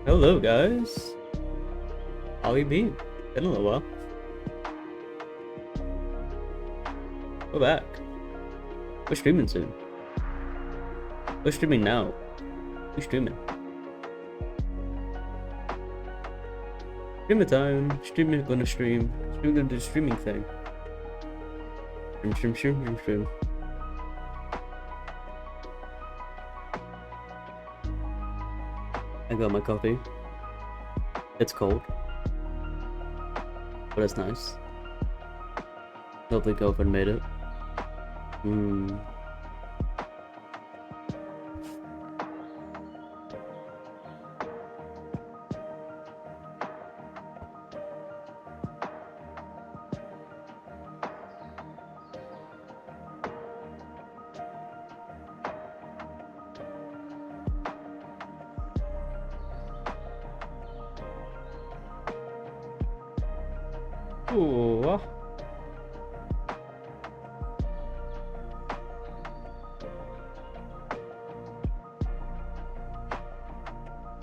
Hello guys, how you been? Been a little while. We're back. We're streaming soon. We're streaming now. We're streaming. Streamer time. Streaming gonna stream. Streaming gonna do the streaming thing. Stream. I got my coffee. It's cold, but it's nice. Lovely girlfriend made it. Ooh.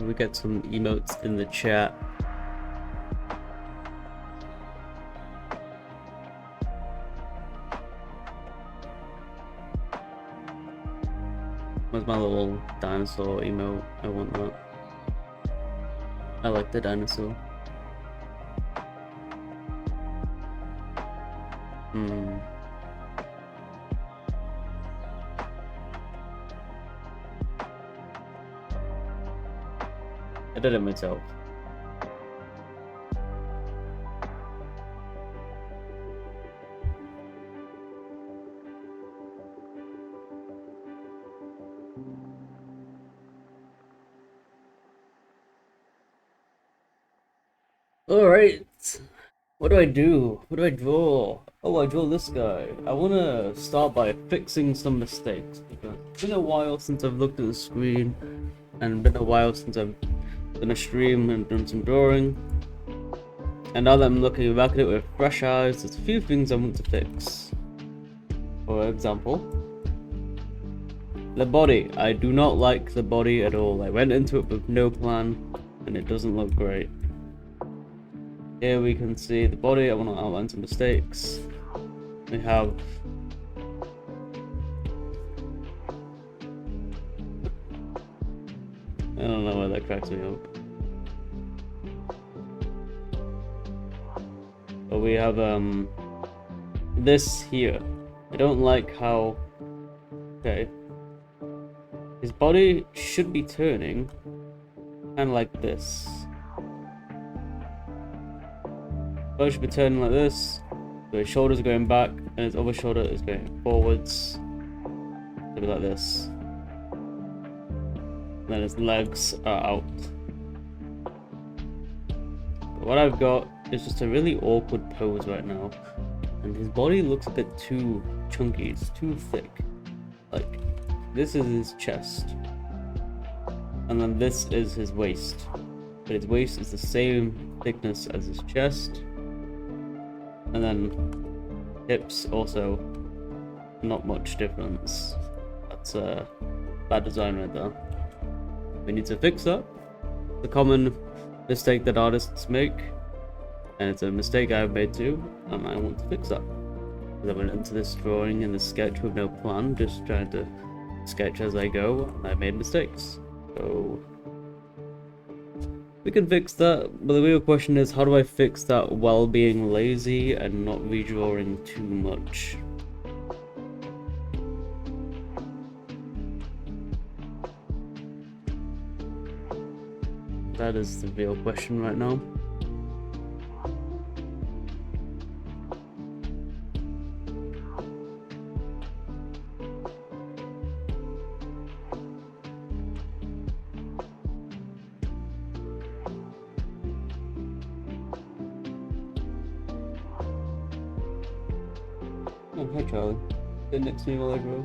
We get some emotes in the chat. Where's my little dinosaur emote? I want that. I like the dinosaur. I did it myself. Alright. What do I do? What do I draw? Oh, I draw this guy. I want to start by fixing some mistakes, because it's been a while since I've looked at the screen, and been a while since I've done a stream and done some drawing. And now that I'm looking back at it with fresh eyes, there's a few things I want to fix. For example, the body. I do not like the body at all. I went into it with no plan, and it doesn't look great. Here we can see the body. I want to outline some mistakes. We have I don't know why that cracks me up. But we have this here. I don't like how, okay, his body should be turning kind of like this. Body should be turning like this, so his shoulders are going back and his other shoulder is going forwards. It'll be like this. And then his legs are out. But what I've got is just a really awkward pose right now. And his body looks a bit too chunky, it's too thick. Like, this is his chest. And then this is his waist. But his waist is the same thickness as his chest. And then hips also not much difference. That's bad design right there. We need to fix that. The common mistake that artists make, and it's a mistake I've made too, and I want to fix that. I went into this drawing and this sketch with no plan, just trying to sketch as I go, and I made mistakes. So we can fix that, but the real question is, how do I fix that while being lazy and not redrawing too much? That is the real question right now. Oh, hi Charlie. Sit next to me while I draw.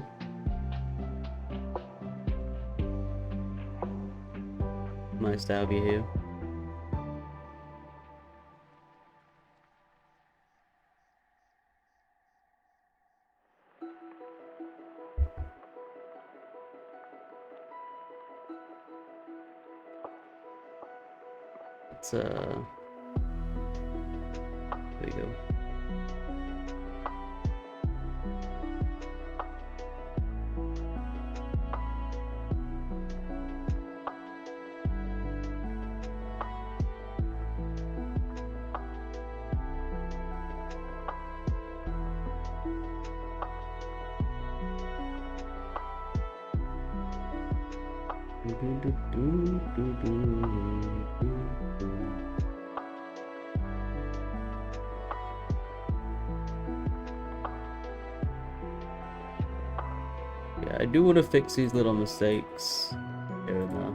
Nice to have you here. It's there you go. Yeah, I do want to fix these little mistakes here and there.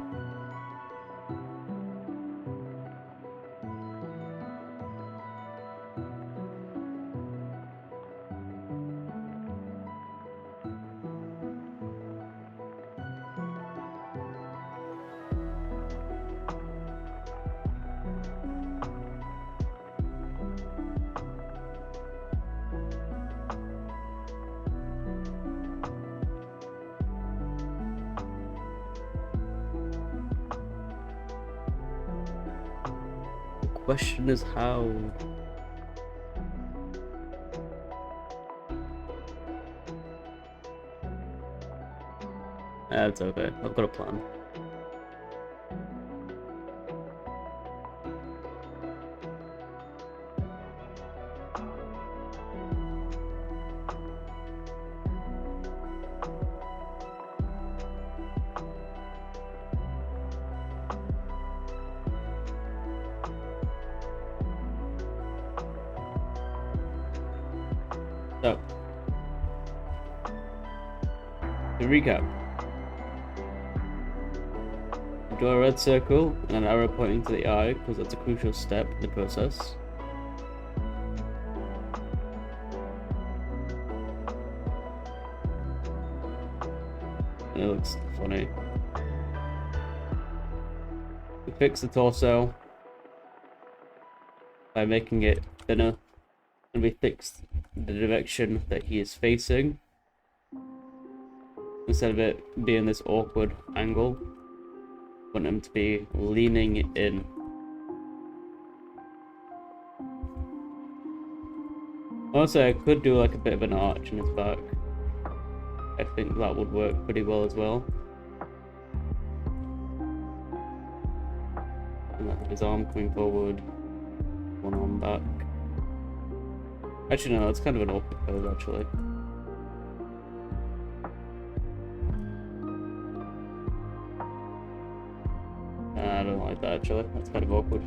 The question is how. That's okay. I've got a plan. So, to recap, draw a red circle and an arrow pointing to the eye because that's a crucial step in the process. And it looks funny. We fix the torso by making it thinner, and we fix the direction that he is facing. Instead of it being this awkward angle, I want him to be leaning in. Also, I could do like a bit of an arch in his back. I think that would work pretty well as well. And that's his arm coming forward, one arm back. Actually, no, that's kind of an awkward pose, actually. I don't like that, actually. That's kind of awkward.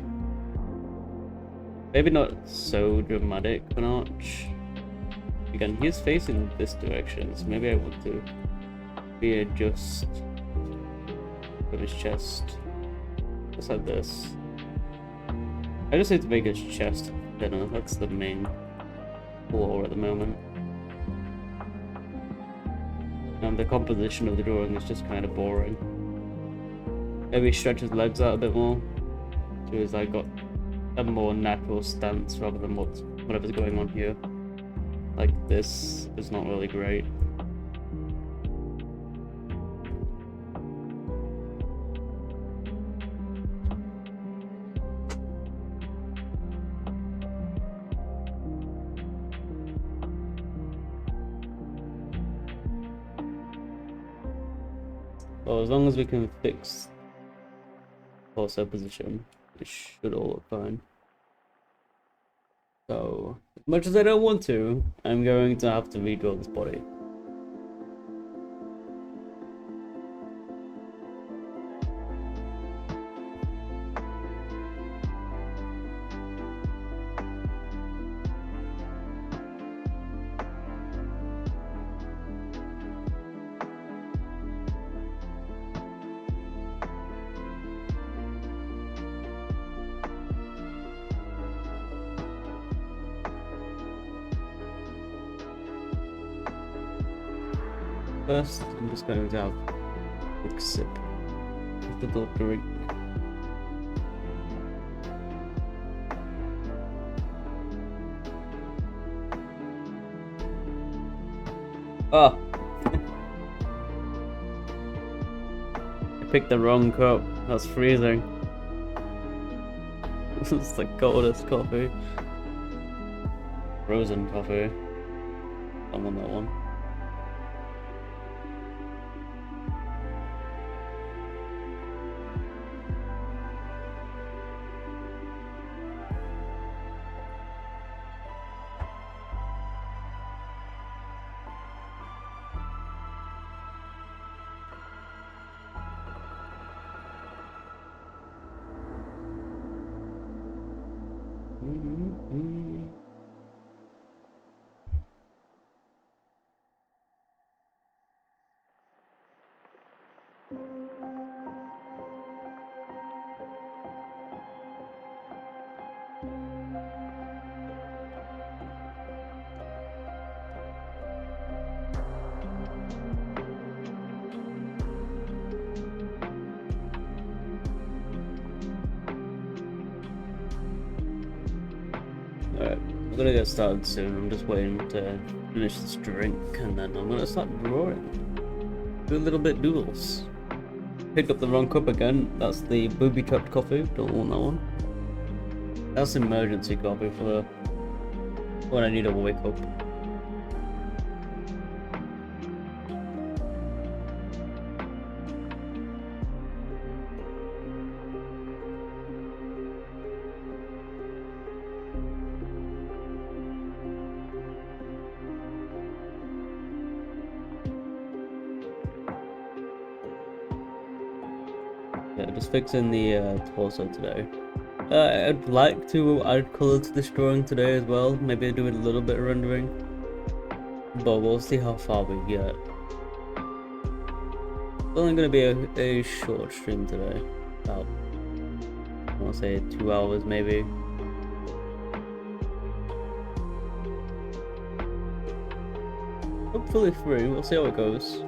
Maybe not so dramatic of an arch. Again, he's facing this direction, so maybe I want to readjust of his chest. Just like this. I just need to make his chest thinner. That's the main flaw at the moment. And the composition of the drawing is just kind of boring. Maybe stretch his legs out a bit more, so he's like got a more natural stance rather than whatever's going on here. Like this is not really great. Well, as long as we can fix torso position, it should all look fine. So, as much as I don't want to, I'm going to have to redraw this body. First, I'm just going to have a quick sip of the little drink. Oh! I picked the wrong cup. That's freezing. It's the coldest coffee. Frozen coffee. I want that one. Alright, I'm gonna get started soon. I'm just waiting to finish this drink and then I'm gonna start drawing. Do a little bit doodles. Picked up the wrong cup again. That's the booby trapped coffee. Don't want that one. That's emergency coffee for when I need to wake up. Yeah, just fixing the torso today. I'd like to add colour to this drawing today as well. Maybe do a little bit of rendering. But we'll see how far we get. It's only going to be a short stream today. About, I want to say 2 hours maybe. Hopefully 3, we'll see how it goes.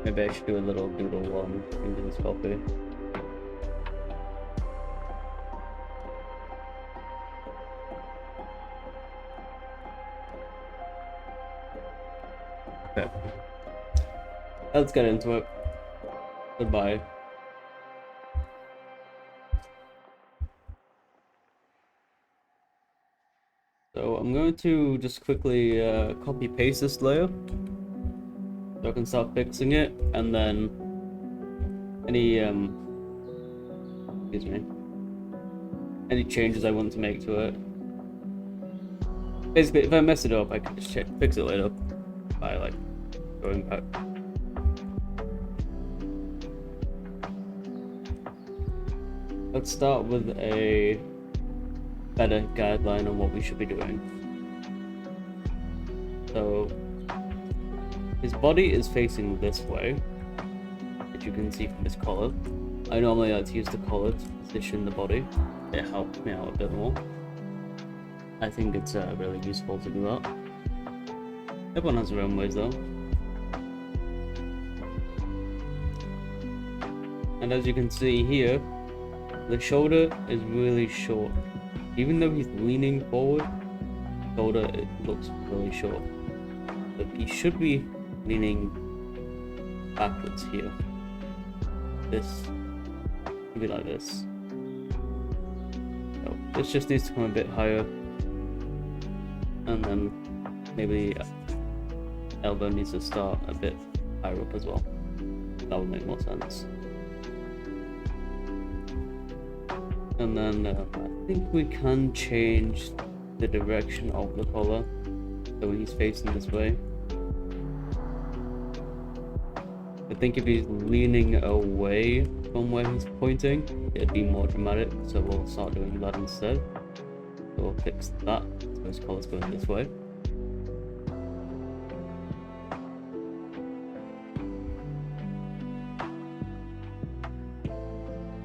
Maybe I should do a little doodle while I'm drinking this coffee. Okay. Let's get into it. Goodbye. So I'm going to just quickly copy paste this layer. So I can start fixing it, and then any excuse me, any changes I want to make to it. Basically, if I mess it up, I can just fix it later by like going back. Let's start with a better guideline on what we should be doing. So his body is facing this way, as you can see from his collar. I normally like to use the collar to position the body. It helps me out a bit more. I think it's really useful to do that. Everyone has their own ways though. And as you can see here, the shoulder is really short. Even though he's leaning forward, shoulder it looks really short. But he should be leaning backwards here. This should be like this. So this just needs to come a bit higher, and then maybe elbow needs to start a bit higher up as well. That would make more sense. And then I think we can change the direction of the collar so when he's facing this way. I think if he's leaning away from where he's pointing, it'd be more dramatic, so we'll start doing that instead. So we'll fix that, so his collar's going this way.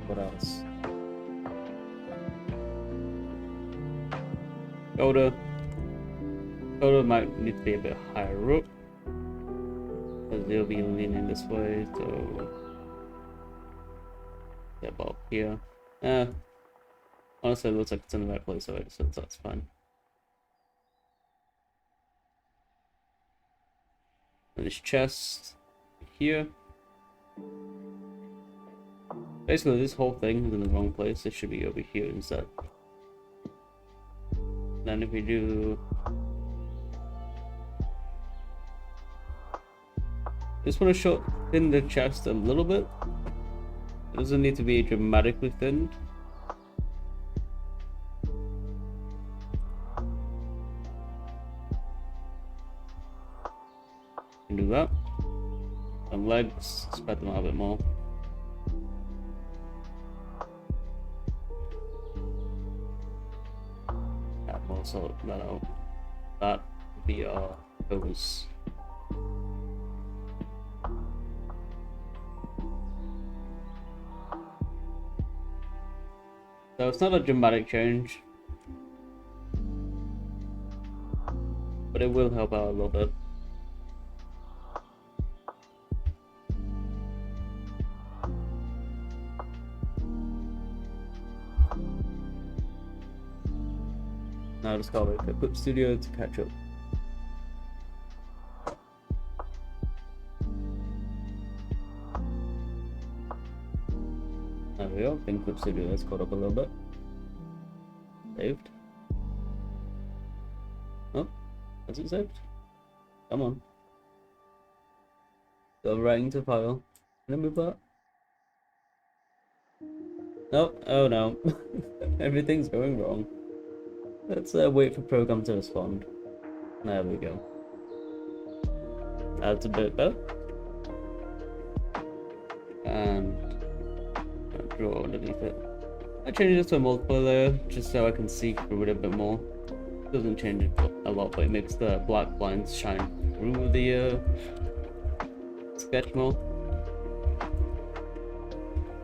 What else? Shoulder might need to be a bit higher up. because they'll be leaning this way, so yeah, about here. Honestly, it looks like it's in the right place already, so that's fine. And his chest here. Basically, this whole thing is in the wrong place. It should be over here instead. Then if we do, just want to thin the chest a little bit. It doesn't need to be dramatically thinned. Can do that. And legs, spread them out a bit more. That will sort that out. That would be our pose. So it's not a dramatic change, but it will help out a little bit. Now I just gotta wait for Clip Studio to catch up. There we go, I think Clip Studio has caught up a little bit. Saved. Oh, has it saved? Come on. Go right into file. Can I move that? No, oh no. Everything's going wrong. Let's wait for program to respond. There we go. That's a bit better. And draw underneath it. I changed it to a multiple layer just so I can see through it a bit more. Doesn't change it a lot, but it makes the black lines shine through the sketch more.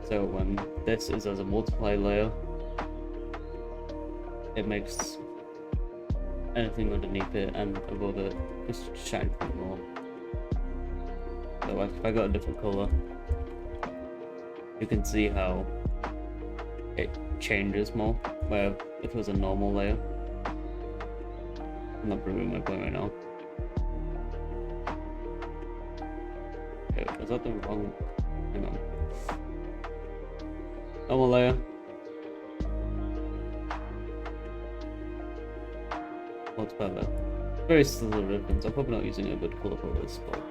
So when this is as a multiply layer, it makes anything underneath it and above it just shine through more. So like if I got a different color, you can see how it changes more, where if it was a normal layer. I'm not proving my point right now. Okay, was that the wrong? Hang on. Normal layer. Multiply layer. Very subtle difference. I'm probably not using a good color for this, but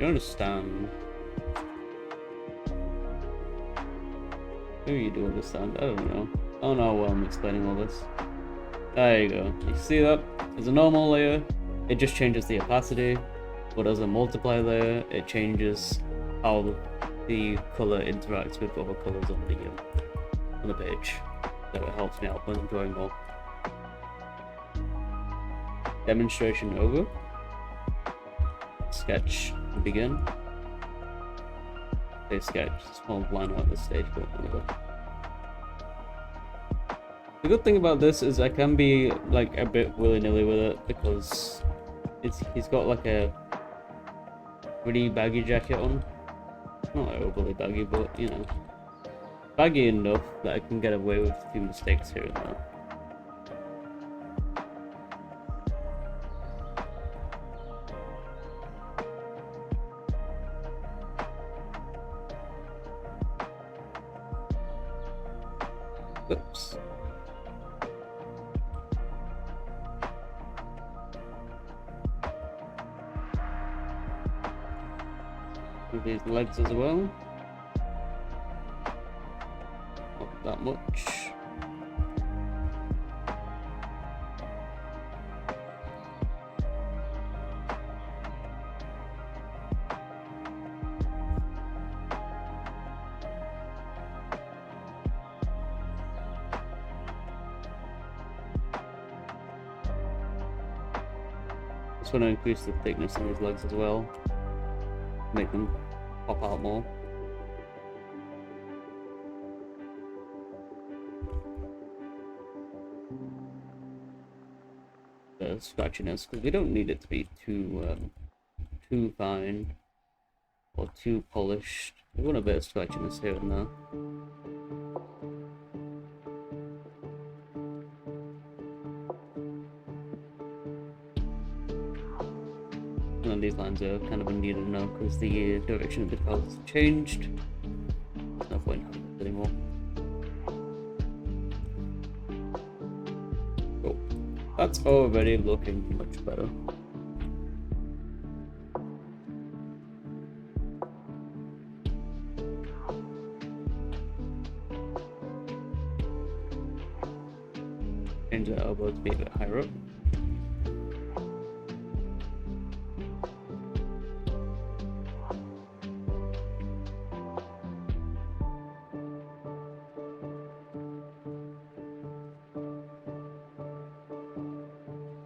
you understand. Maybe you do understand. I don't know. I don't know why I'm explaining all this. There you go. You see that? As a normal layer, it just changes the opacity, but as a multiply layer, it changes how the color interacts with other colors on the page. So it helps me out when I'm drawing more. Demonstration over. Sketch to begin. Say sketch. Small line out the stage, but anyway. The good thing about this is I can be like a bit willy-nilly with it because he's got like a pretty baggy jacket on. Not overly baggy, but you know, baggy enough that I can get away with a few mistakes here and there. Oops. With these legs as well. Not that much. Just want to increase the thickness on his legs as well, make them pop out more. scratchiness, because we don't need it to be too fine or too polished. We want a bit of scratchiness here and there. And these lines are kind of unneeded now because the direction of the colours has changed. There's no point having this anymore. Cool. That's already looking much better. Change the elbow to be a bit higher up.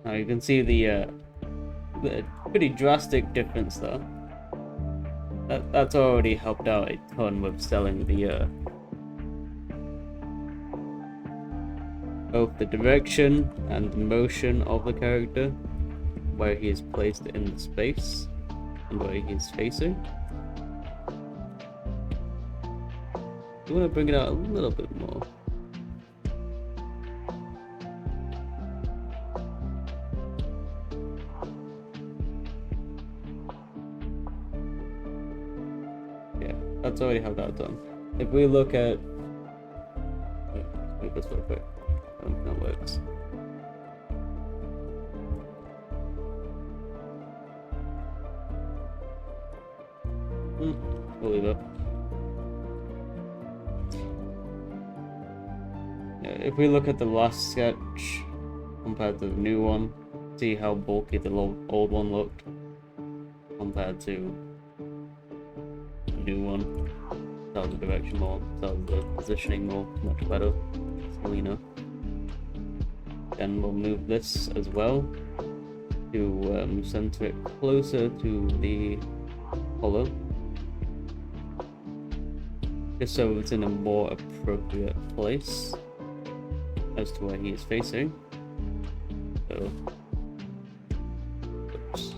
Now you can see the pretty drastic difference there. That's already helped out a ton with selling the both the direction and the motion of the character, where he is placed in the space and where he is facing. You want to bring it out a little bit more. Yeah, that's already how that done. If we look at, let's move this real quick. I don't think that works. We'll leave it. Yeah, if we look at the last sketch compared to the new one, see how bulky the old one looked compared to the new one. Tells the direction more, tells the positioning more, much better, cleaner. Then we'll move this as well to center it closer to the hollow, just so it's in a more appropriate place as to where he is facing. So, oops.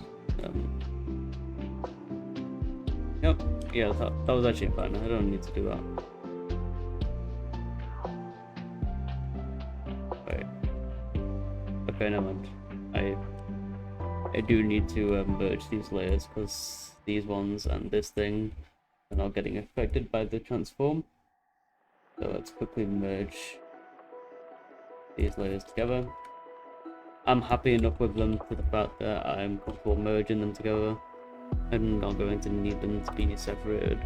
Yep, yeah, that was actually fine. I don't need to do that. Right. Okay, never mind. I do need to merge these layers because these ones and this thing are not getting affected by the transform. So let's quickly merge these layers together. I'm happy enough with them for the fact that I'm comfortable merging them together. I'm not going to need them to be separated.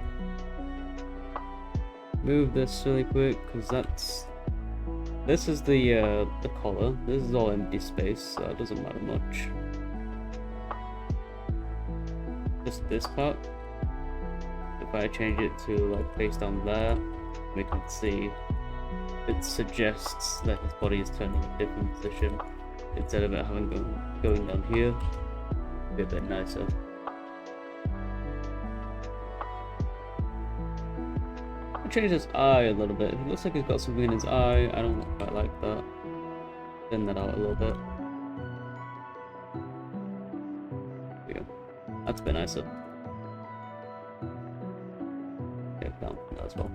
Move this really quick because this is the collar. This is all empty space, so it doesn't matter much. Just this part. If I change it to like face down there, we can see it suggests that his body is turning in a different position instead of it having going down here. Be a bit nicer. I'll change his eye a little bit. It looks like he's got something in his eye. I don't quite like that. Thin that out a little bit. There we go. That's a bit nicer. Down that as well.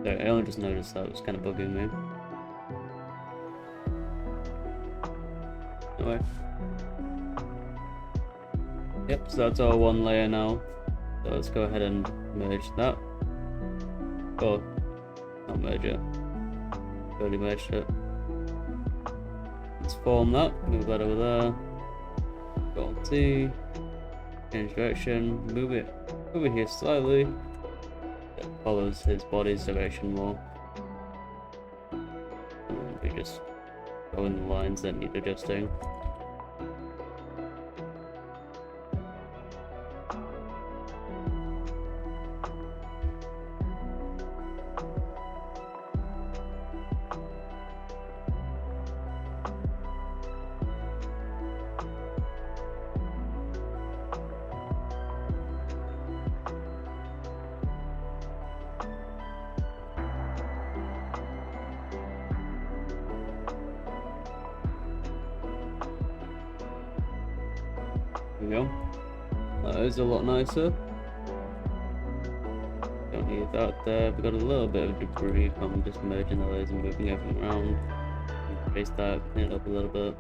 So I only just noticed that it was kind of bugging me. Anyway. Yep, so that's our one layer now. So let's go ahead and merge that. Oh, not merge it. Already merged it. Let's form that, move that over there. Go on T. Change direction, move it over here slightly. It follows his body's direction more. And then we just go in the lines that need adjusting. There we go. That is a lot nicer. Don't need that there. We've got a little bit of debris from just merging the layers and moving everything around. Erase that, clean it up a little bit.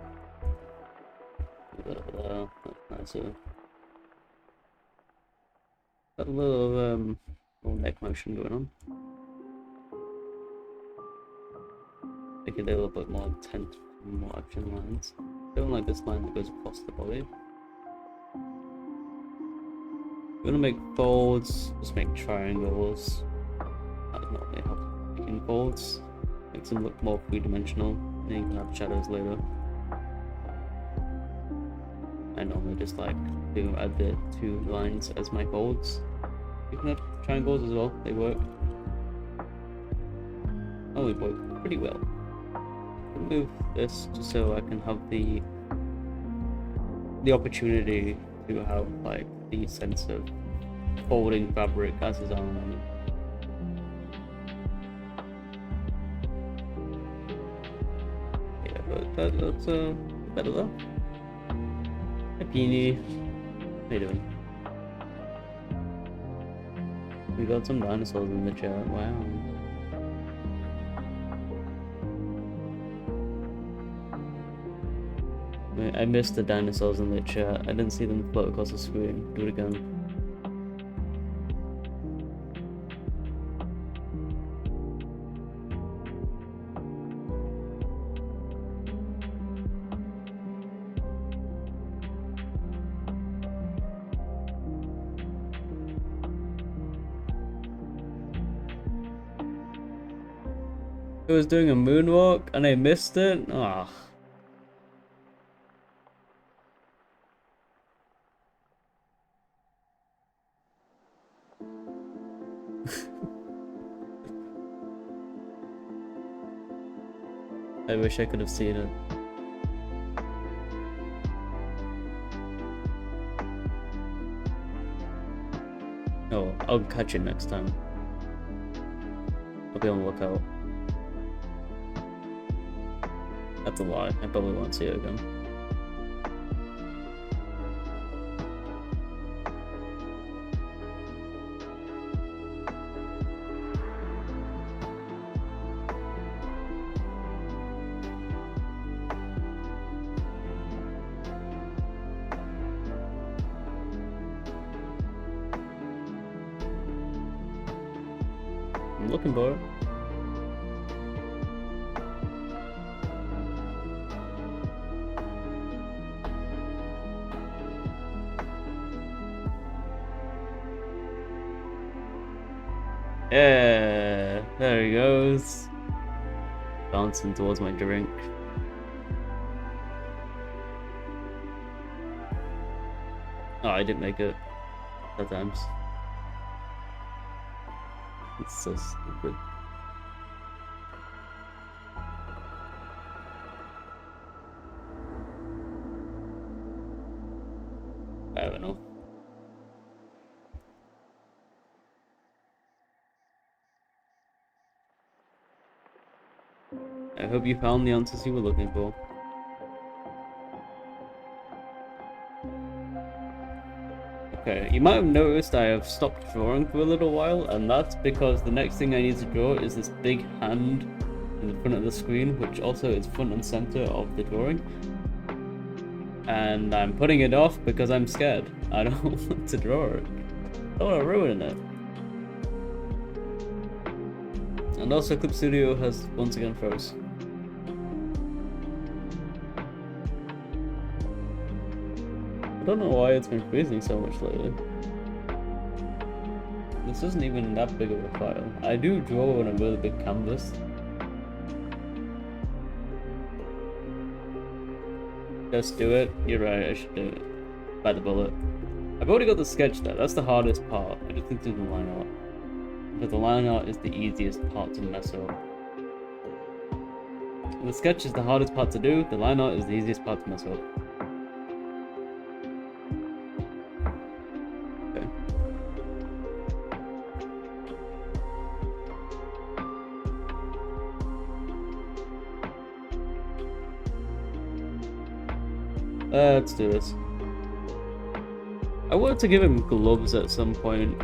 A little bit there. That's nicer. Got a little neck motion going on. Make it a little bit more intense, more action lines. Don't like this line that goes across the body. We're gonna make folds, just make triangles. That does not really help making folds. Makes them look more three-dimensional. Then you can have shadows later. I normally just like to add the two lines as my folds. You can have triangles as well, they work. Oh, they work pretty well. I'll move this just so I can have the opportunity to have like the sense of folding fabric as is on. Yeah, but that looks better though. Hi Peony, how you doing? We got some dinosaurs in the chat, wow. Wait, I missed the dinosaurs in the chat, I didn't see them float across the screen, do it again. I was doing a moonwalk and I missed it? Ah. I wish I could have seen it. Oh, I'll catch it next time. I'll be on the lookout. That's a lie. I probably won't see it again. I'm looking for it. Yeah, there he goes. Bouncing towards my drink. Oh, I didn't make it. That times. It's so stupid. I don't know. I hope you found the answers you were looking for. Okay, you might have noticed I have stopped drawing for a little while, and that's because the next thing I need to draw is this big hand in the front of the screen, which also is front and center of the drawing. And I'm putting it off because I'm scared. I don't want to draw it. I don't want to ruin it. And also Clip Studio has once again froze. I don't know why it's been freezing so much lately. This isn't even that big of a file. I do draw on a really big canvas. Just do it. You're right, I should do it. By the bullet. I've already got the sketch there. That's the hardest part. I just need to do the line art. But the line art is the easiest part to mess up. The sketch is the hardest part to do. The line art is the easiest part to mess up. Let's do this. I wanted to give him gloves at some point,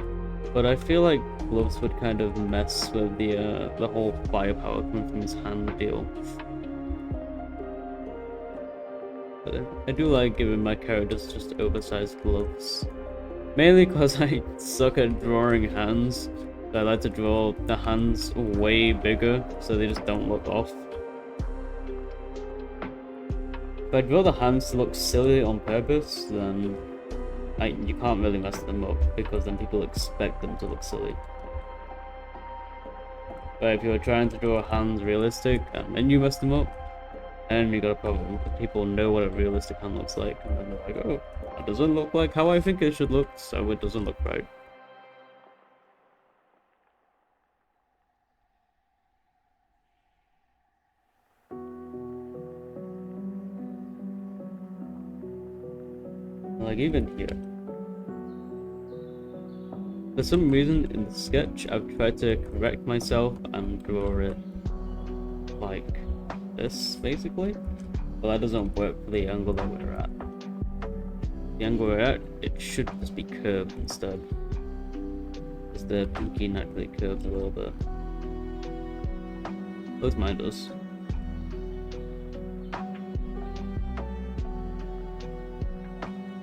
but I feel like gloves would kind of mess with the whole firepower coming from his hand deal. But I do like giving my characters just oversized gloves. Mainly because I suck at drawing hands. So I like to draw the hands way bigger so they just don't look off. If I draw the hands to look silly on purpose, then you can't really mess them up because then people expect them to look silly. But if you're trying to draw hands realistic and then you mess them up, then you got a problem because people know what a realistic hand looks like and then they're like, oh, that doesn't look like how I think it should look, so it doesn't look right. Like even here. For some reason in the sketch I've tried to correct myself and draw it like this basically. But that doesn't work for the angle that we're at. The angle we're at, it should just be curved instead. Because the pinky naturally curves a little bit. At least mine does.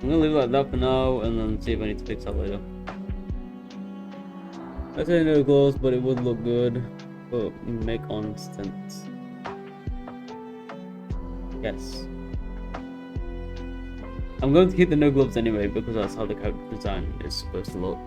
I'm gonna leave it like that for now and then see if I need to fix that later. I say no gloves, but it would look good. But make on stints. Yes. I'm going to keep the no gloves anyway because that's how the character design is supposed to look.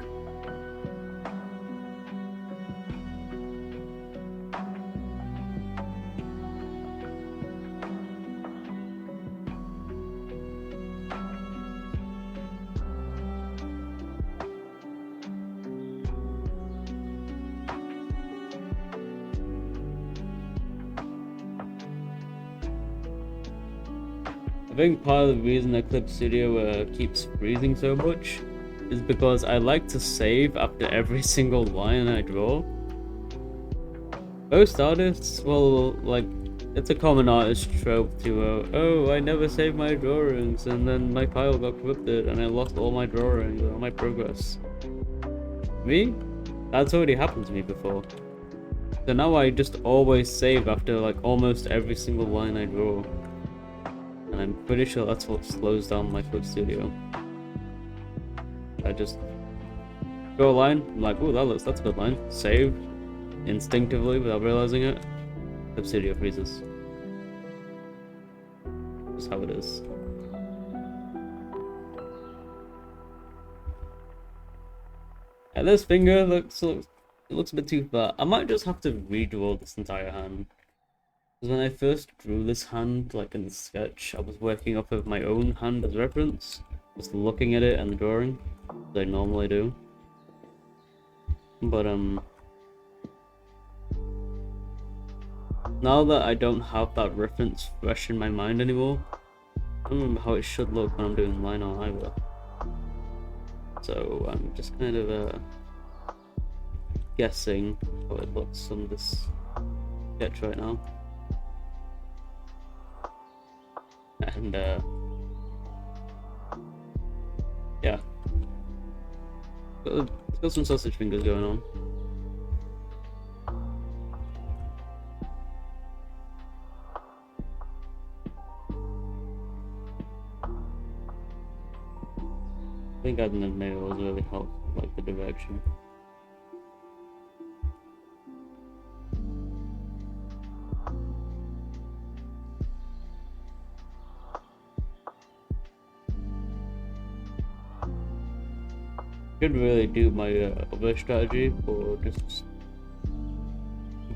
I think part of the reason Eclipse Studio keeps freezing so much is because I like to save after every single line I draw. Most artists, well, like, it's a common artist trope to, oh, I never saved my drawings, and then my file got corrupted, and I lost all my drawings, all my progress. Me? That's already happened to me before. So now I just always save after, like, almost every single line I draw. And I'm pretty sure that's what slows down my Eclipse Studio. I just draw a line, I'm like, ooh, that's a good line. Save instinctively without realizing it. Eclipse Studio freezes. Just how it is. And this finger looks a bit too fat. I might just have to redraw this entire hand. When I first drew this hand, like in the sketch, I was working off of my own hand as reference, just looking at it and drawing, as I normally do. But now that I don't have that reference fresh in my mind anymore, I don't remember how it should look when I'm doing line art either. So I'm just kind of guessing how it looks on this sketch right now. And yeah, it's got some sausage fingers going on. I think adding the nails really helped, like the direction. Could really do my other strategy for just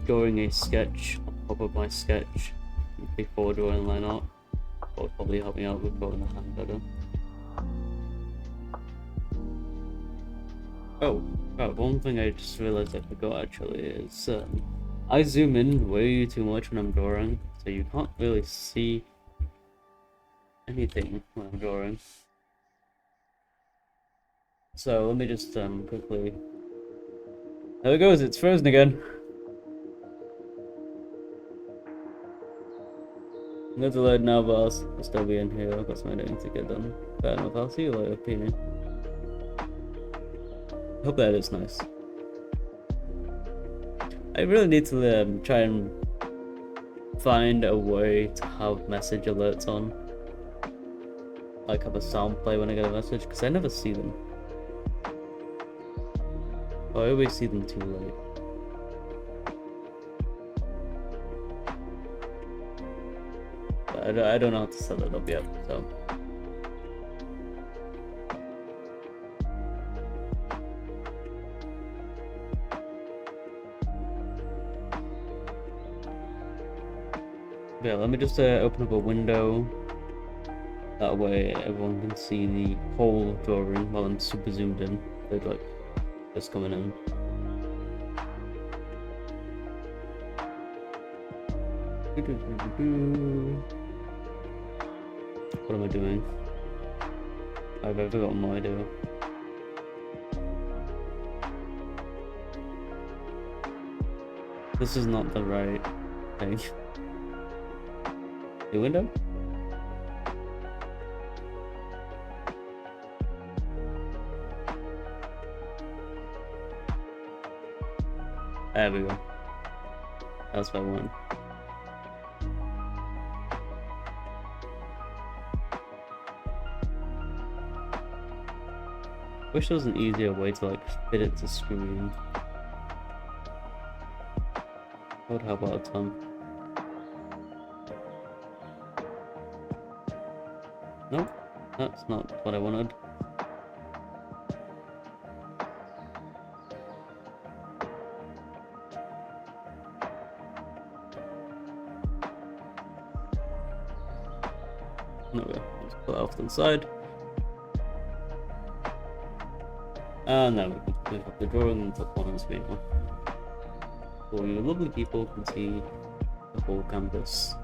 drawing a sketch on top of my sketch before drawing line art. That would probably help me out with drawing the hand better. Oh, one thing I just realized I forgot actually is I zoom in way too much when I'm drawing, so you can't really see anything when I'm drawing. So let me just quickly. There it goes, it's frozen again. I'm going to load now, but I'll still be in here. I've got some editing to get done. Fair enough, I'll see you later, Peony. Hope that is nice. I really need to try and find a way to have message alerts on. Like have a sound play when I get a message, because I never see them. Oh, I always see them too late. But I don't know how to set it up yet, so. Yeah, let me just open up a window. That way everyone can see the whole drawing while I'm super zoomed in. They're like just coming in. What am I doing? I've forgotten what I do. This is not the right thing. The window? There we go. That's what I want. Wish there was an easier way to like fit it to screen. That would help out a ton. Nope, that's not what I wanted. No, let's put that off to the side. And now we can move up the drawing and put one on screen now. So you lovely people can see the whole canvas.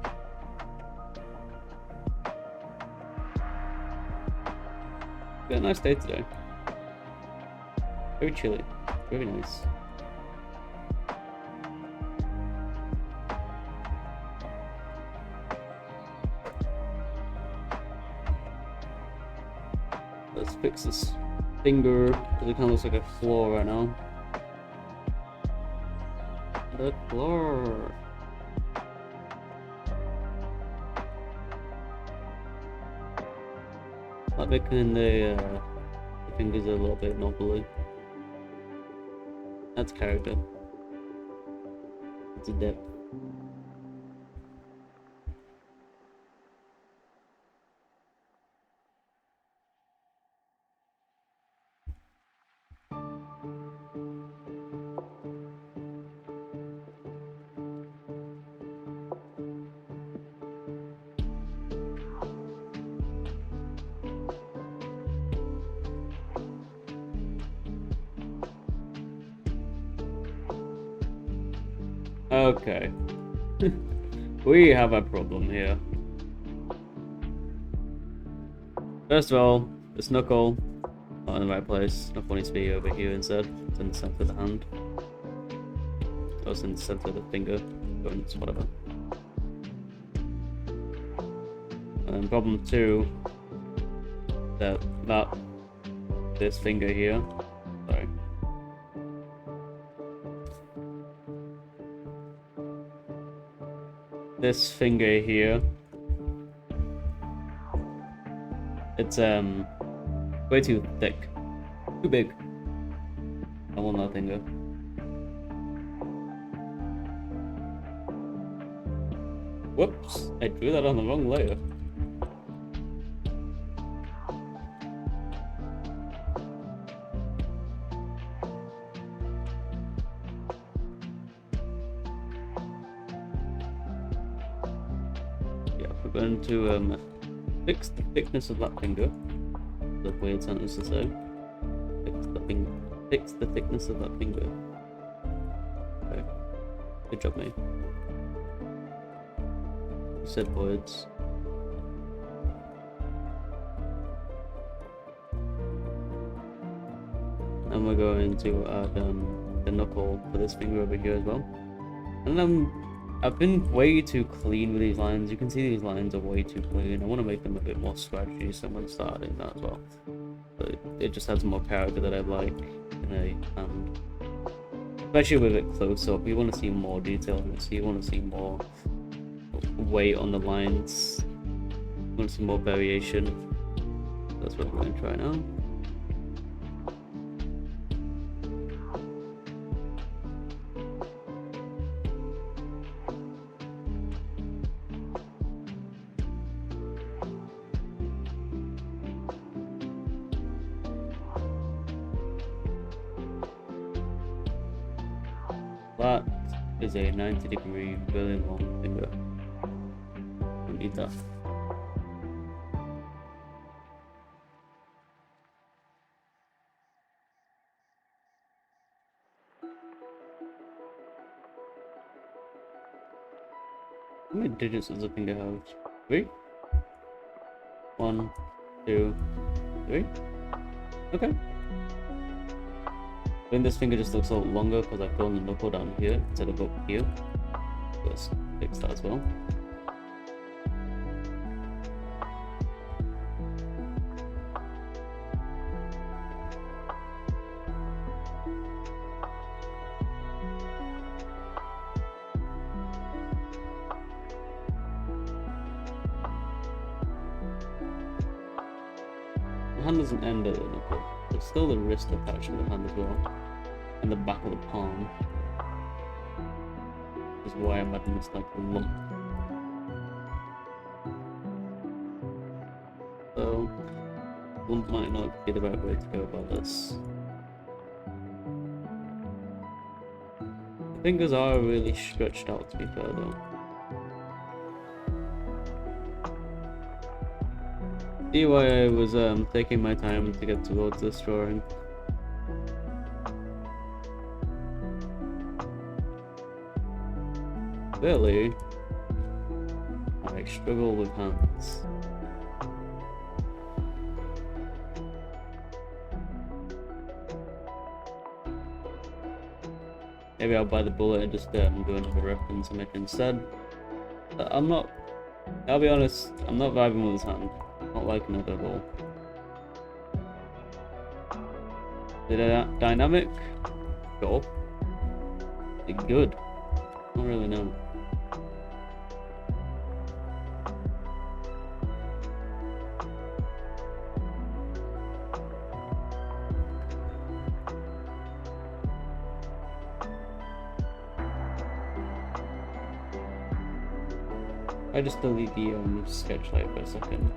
Got a nice day today. Very chilly. Very nice. Let's fix this finger because it kind of looks like a floor right now. The floor. Like making the fingers a little bit knobbly. That's character. It's a depth. Okay. We have a problem here. First of all, this knuckle not in the right place. Knuckle needs to be over here instead. It's in the center of the hand. So it's in the center of the finger. It's whatever. And then problem 2, that this finger here. Sorry. This finger here, it's way too thick, too big. I want that finger. Whoops! I drew that on the wrong layer. We're going to fix the thickness of that finger. That's a weird sentence to say. Fix the thickness of that finger. Okay. Good job, mate. You said words. And we're going to add the knuckle for this finger over here as well. And I've been way too clean with these lines. You can see these lines are way too clean. I want to make them a bit more scratchy, so I'm going to start adding that as well. but it just has more character that I like in a hand. Especially with it close up, you want to see more detail in it, so you want to see more weight on the lines, you want to see more variation. That's what I'm going to try now. That is a 90-degree, really long finger. Don't need that. How many digits does the finger have? 3? 1, 2, 3? Okay. I think this finger just looks a lot longer because I've drawn the knuckle down here instead of up here. Let's fix that as well. The hand doesn't end at the knuckle. There's still the wrist attached to the hand as well. And the back of the palm. Which is why I'm adding this like lump. So, lump might not be the right way to go about this. The fingers are really stretched out, to be fair though. See why I was taking my time to get towards this drawing. Clearly, I struggle with hands. Maybe I'll buy the bullet and just do another reference image instead. I'll be honest, I'm not vibing with his hand. Not liking it at all. The dynamic? Sure. Is it good? I don't really know. I just delete the sketch light for a second.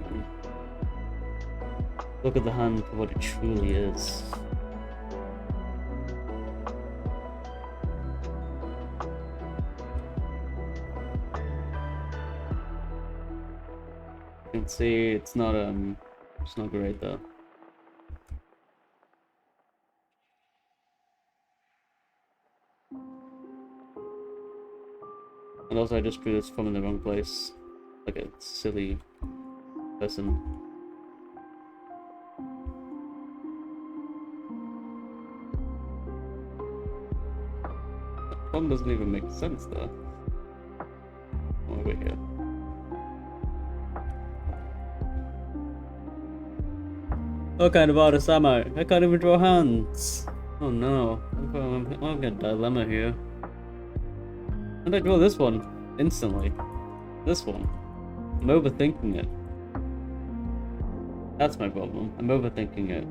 Look at the hand for what it truly is. You can see it's not great though. And also I just drew this from in the wrong place. Like a silly person. That one doesn't even make sense though. Over here. What kind of artist am I? I can't even draw hands. Oh no. I've got a dilemma here. How did I draw this one? Instantly. This one. I'm overthinking it. That's my problem. I'm overthinking it.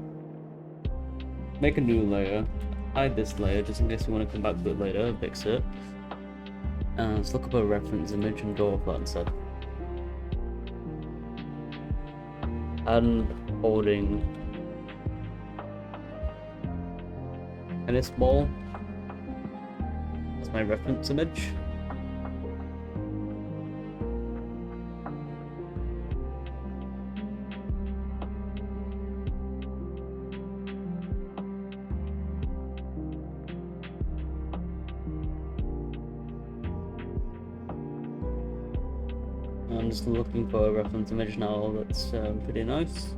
Make a new layer. Hide this layer just in case you want to come back to it later and fix it. And let's look up a reference image and draw that instead. And holding tennis ball. That's my reference image. I'm just looking for a reference image now that's pretty nice.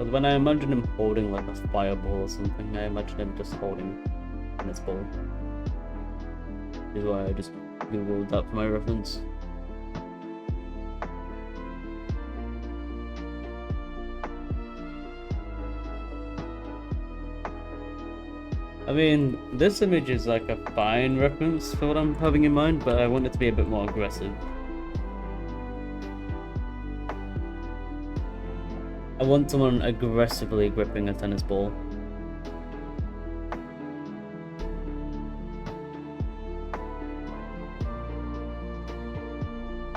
Because when I imagine him holding like a fireball or something, I imagine him just holding tennis ball. Is why I just googled that for my reference. I mean, this image is like a fine reference for what I'm having in mind, but I want it to be a bit more aggressive. I want someone aggressively gripping a tennis ball.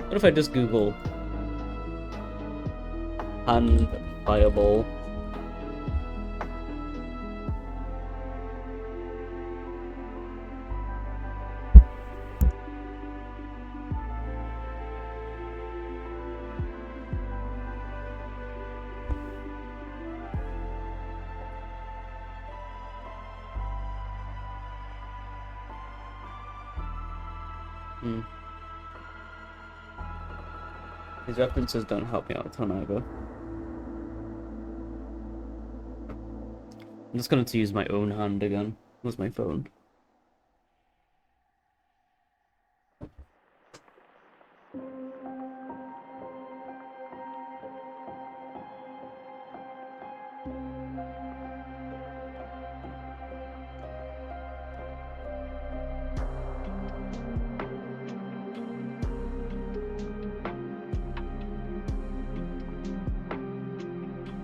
What if I just Google hand fireball? These references don't help me out a ton either. I'm just going to use my own hand again. Where's my phone?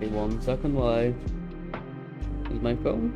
Okay, 1 second live. Is my phone?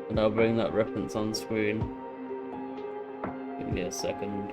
And I'll bring that reference on screen. Give me a second.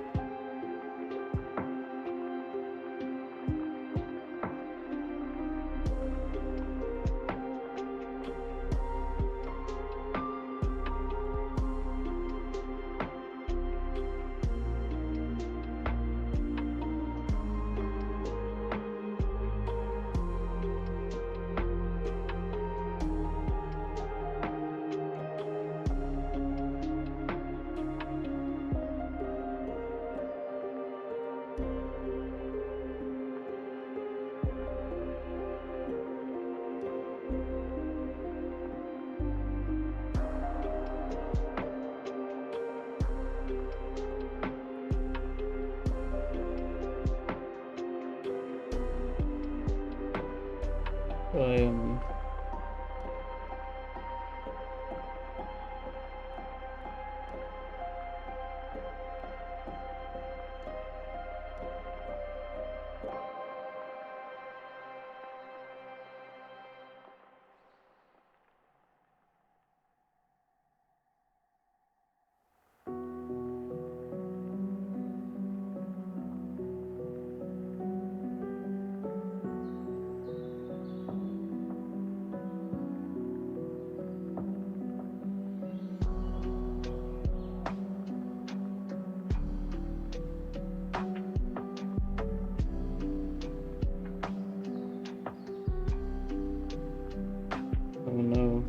I don't know.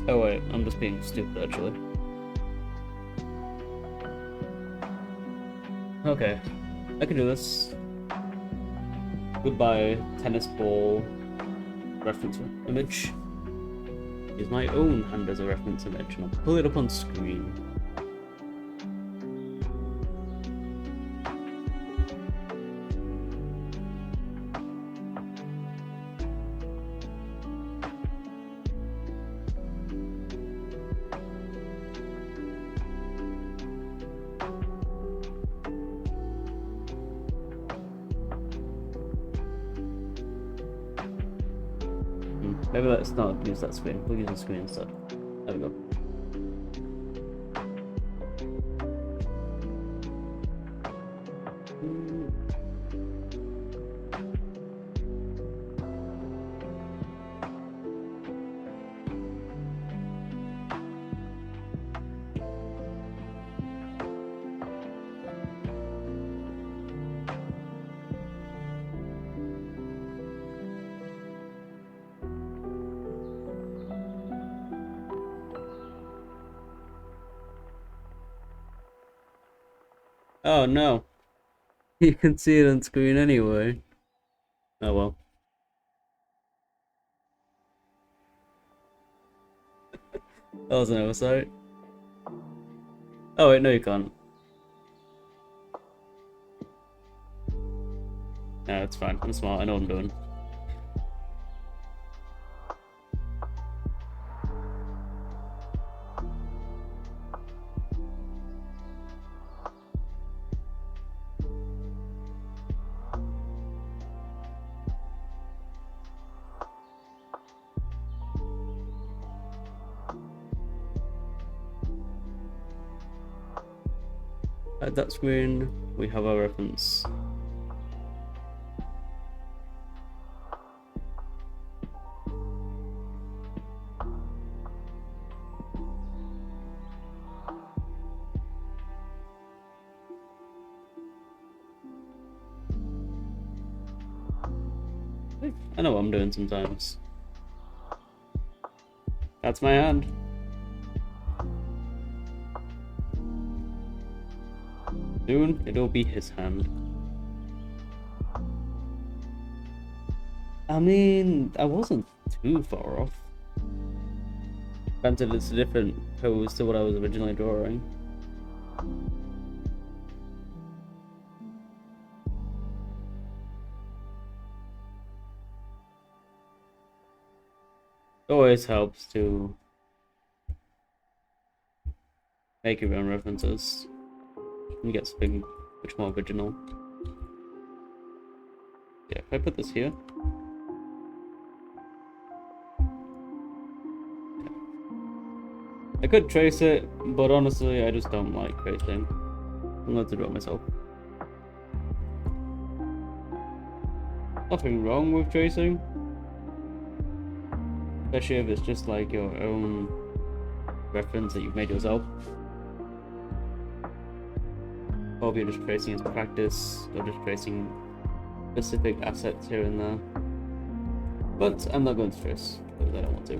Oh wait, I'm just being stupid actually. Okay, I can do this. Goodbye, tennis ball reference image. Use my own hand as a reference image and I'll pull it up on screen. Maybe let's not use that screen. We'll use the screen instead. There we go. Oh no. You can see it on screen anyway. Oh well. That was an oversight. Oh wait, no you can't. No, it's fine. I'm smart. I know what I'm doing. At that screen, we have our reference. I know what I'm doing sometimes. That's my hand. Soon, it'll be his hand. I mean, I wasn't too far off. Granted, it's a different pose to what I was originally drawing. It always helps to make your own references and get something much more original. Yeah, if I put this here. I could trace it, but honestly, I just don't like tracing. I'm going to draw it myself. Nothing wrong with tracing. Especially if it's just like your own reference that you've made yourself. Or if you're just tracing as practice, or just tracing specific assets here and there. But I'm not going to trace, because I don't want to.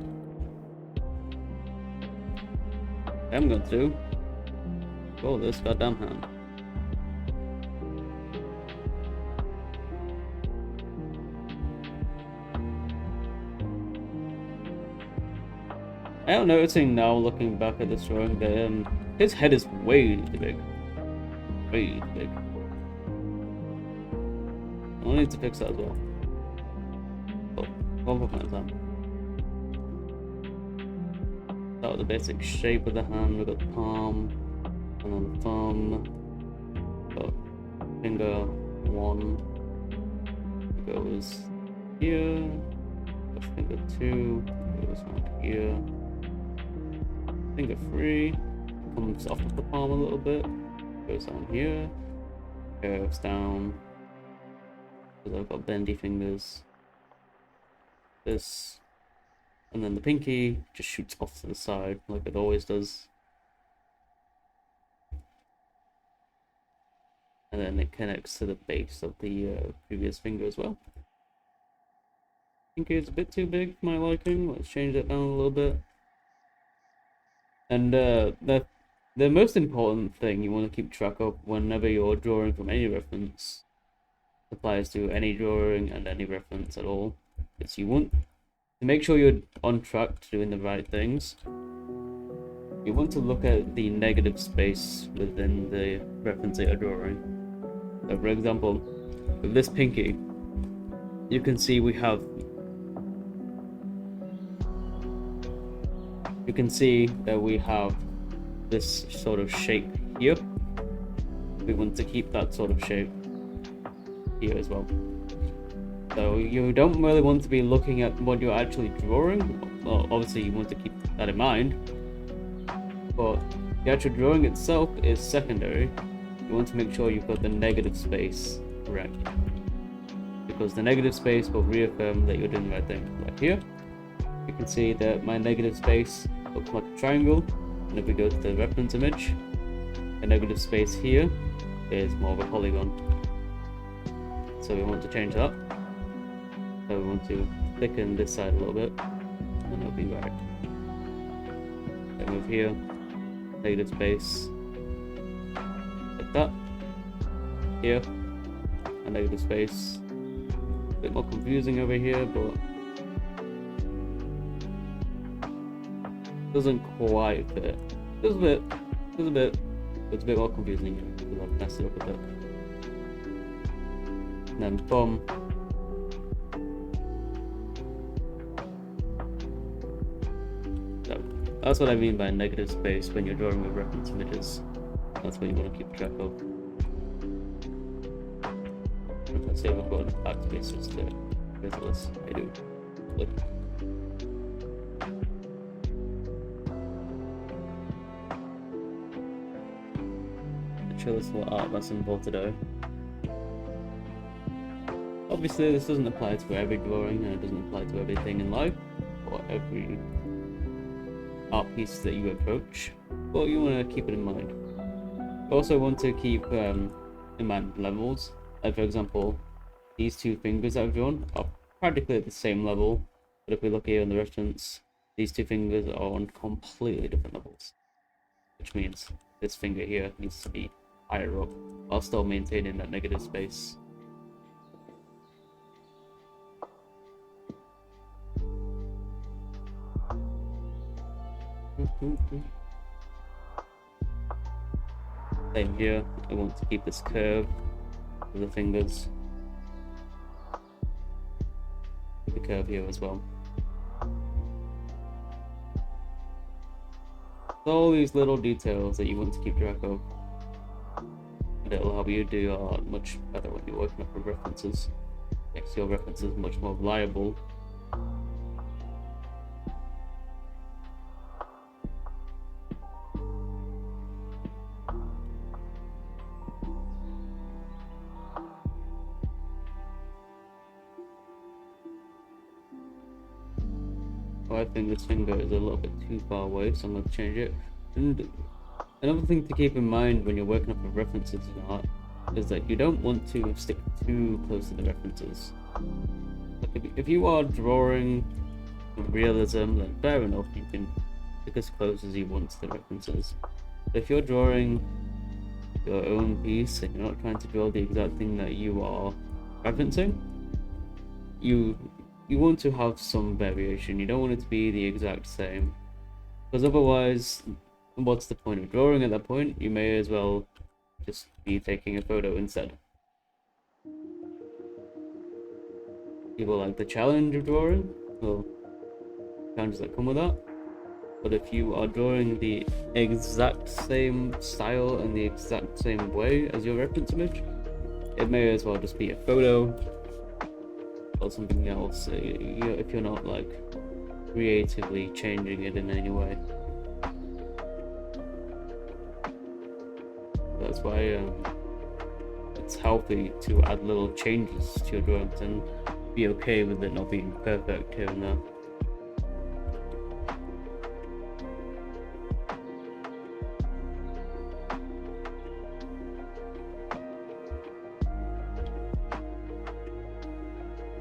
I'm going to draw this goddamn hand. I am noticing now, looking back at this drawing, that his head is way too big. Way too big. I'll need to fix that as well. Oh, one more time. Start with the basic shape of the hand. We've got the palm, and then the thumb. Got finger one goes here. Got finger two goes around here. Finger three comes off of the palm a little bit, goes down here, curves down, because I've got bendy fingers. This, and then the pinky just shoots off to the side like it always does. And then it connects to the base of the previous finger as well. Pinky is a bit too big for my liking. Let's change that down a little bit. And the most important thing you want to keep track of whenever you're drawing from any reference, applies to any drawing and any reference at all, is you want to make sure you're on track to doing the right things. You want to look at the negative space within the reference that you're drawing. So for example, with this pinky, you can see we have this sort of shape here. We want to keep that sort of shape here as well. So you don't really want to be looking at what you're actually drawing. Well, obviously you want to keep that in mind, but the actual drawing itself is secondary. You want to make sure you've got the negative space correct, because the negative space will reaffirm that you're doing the right thing. Like here, you can see that my negative space looks like a triangle, and if we go to the reference image, the negative space here is more of a polygon. So we want to change that. So we want to thicken this side a little bit, and it'll be right. Then move here, negative space, like that. Here, a negative space. A bit more confusing over here, but doesn't quite fit. Just a bit. It's a bit more confusing here because I've messed it up a bit. And then from that's what I mean by negative space when you're drawing with reference images. That's what you want to keep track of. Let's say we've got a backspace just to visit this. I do. Look. The chillest little art lesson for today. Obviously, this doesn't apply to every drawing, and it doesn't apply to everything in life, or every art piece that you approach, but you want to keep it in mind. You also want to keep in mind levels. Like for example, these two fingers I've drawn are practically at the same level, but if we look here in the reference, these two fingers are on completely different levels, which means this finger here needs to be higher up while still maintaining that negative space. Same here, I want to keep this curve with the fingers. Keep the curve here as well. So all these little details that you want to keep track of, and it'll help you do your art much better when you're working up with references. Makes your references much more reliable. I think this finger is a little bit too far away, so I'm going to change it. And another thing to keep in mind when you're working up with references in art is that you don't want to stick too close to the references. Like if you are drawing realism, then fair enough, you can stick as close as you want to the references. But if you're drawing your own piece and you're not trying to draw the exact thing that you are referencing, you want to have some variation. You don't want it to be the exact same, because otherwise, what's the point of drawing at that point? You may as well just be taking a photo instead. People like the challenge of drawing, well, challenges that come with that. But if you are drawing the exact same style and the exact same way as your reference image, it may as well just be a photo or something else, if you're not like creatively changing it in any way. That's why it's healthy to add little changes to your drawings and be okay with it not being perfect here and there.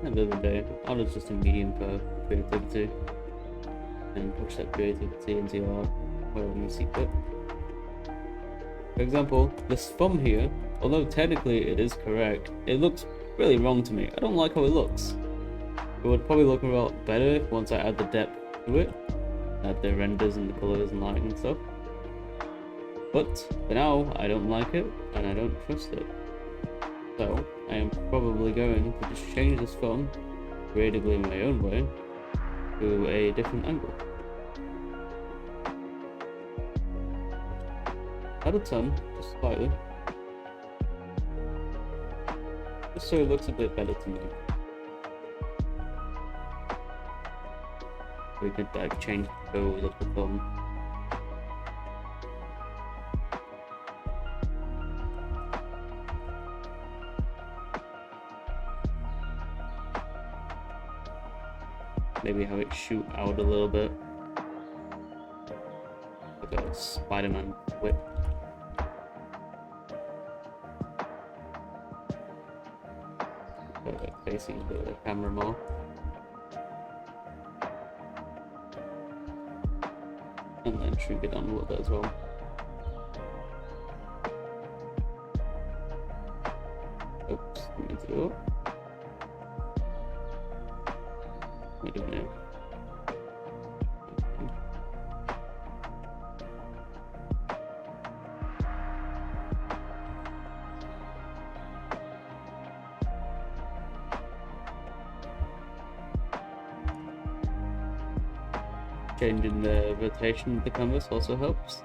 At the end of the day, art is just a medium for creativity, and push that creativity into your art wherever you see fit. For example, this thumb here, although technically it is correct, it looks really wrong to me. I don't like how it looks. It would probably look a lot better once I add the depth to it, add the renders and the colors and lighting and stuff. But for now, I don't like it, and I don't trust it. So I am probably going to just change this thumb creatively in my own way to a different angle. Add a ton, just slightly, just so it looks a bit better to me. We could like change the pose of the thumb. Maybe have it shoot out a little bit. Like a Spider-Man whip. Facing the camera more. And then shrink it down a little bit as well. Oops, I need to go. Wait a minute. Changing the rotation of the canvas also helps.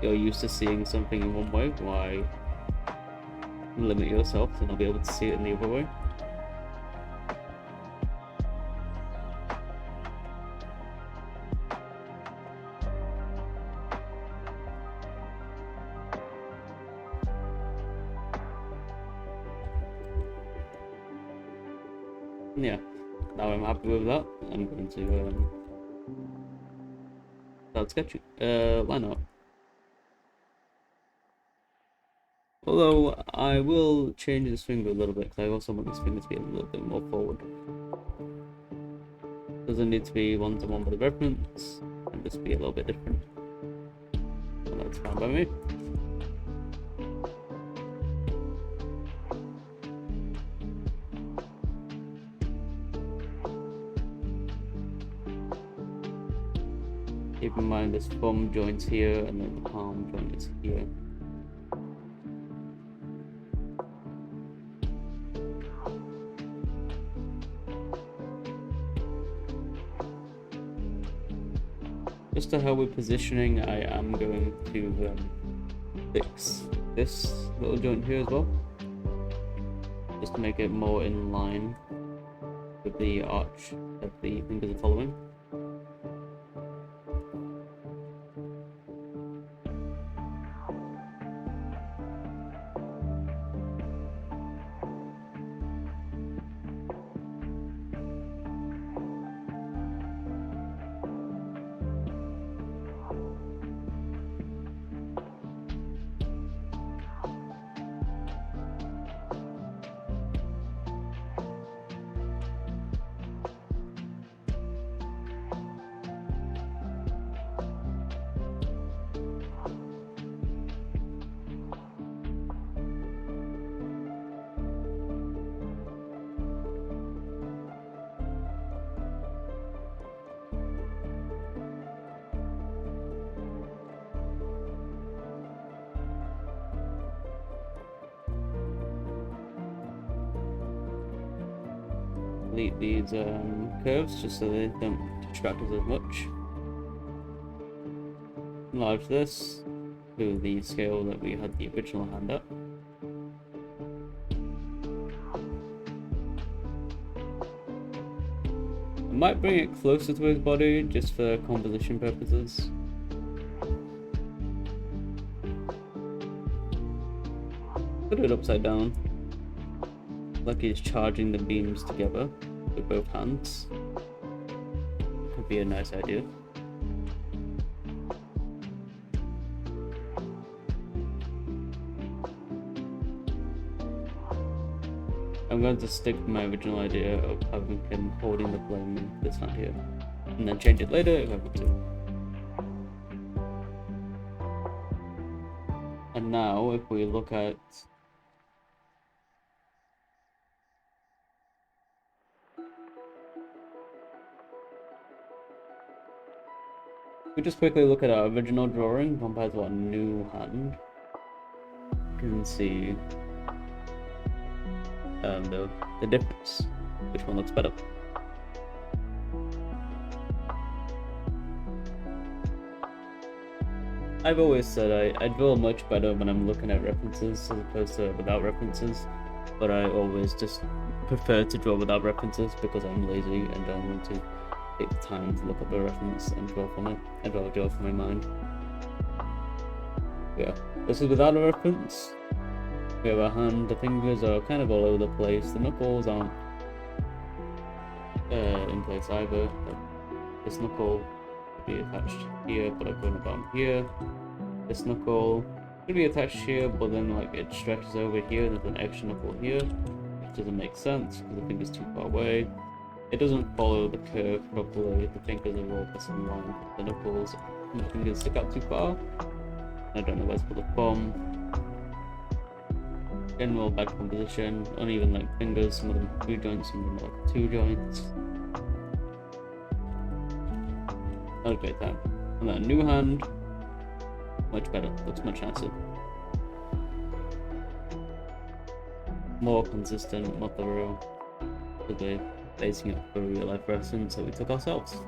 You're used to seeing something in one way, why limit yourself to not be able to see it in the other way? Yeah, now I'm happy with that. I'm going to start sketching. Why not? Although I will change this finger a little bit because I also want this finger to be a little bit more forward. Doesn't need to be one-to-one with the reference, and just be a little bit different. And that's fine by me. Keep in mind this thumb joint's here and then the palm joint is here. Just to help with positioning, I am going to fix this little joint here as well, just to make it more in line with the arch that the fingers are following. Delete these curves just so they don't distract us as much. Enlarge this to the scale that we had the original hand at. I might bring it closer to his body just for composition purposes. Put it upside down, like he's charging the beams together with both hands. Could be a nice idea. I'm going to stick to my original idea of having him holding the flame in this hand here, and then change it later if I want to. And now if we look at we just quickly look at our original drawing compared to our new hand, you can see the difference, which one looks better. I've always said I draw much better when I'm looking at references as opposed to without references, but I always just prefer to draw without references because I'm lazy and don't want to take the time to look up a reference and draw from it. I draw from my mind. Yeah, this is without a reference. We have a hand, the fingers are kind of all over the place, the knuckles aren't in place either. Like, this knuckle could be attached here, but I've gone about here. This knuckle could be attached here, but then like it stretches over here, and there's an extra knuckle here, which doesn't make sense because the finger's too far away. It doesn't follow the curve properly. The fingers are all just in line. The knuckles and the fingers stick out too far. I don't know where to put the thumb. General bad composition, uneven like fingers, some of them 3 joints, some of them like 2 joints. Not a great time. And then a new hand, much better, looks much nicer. More consistent, more thorough. We're basing it for a real life reference that we took ourselves.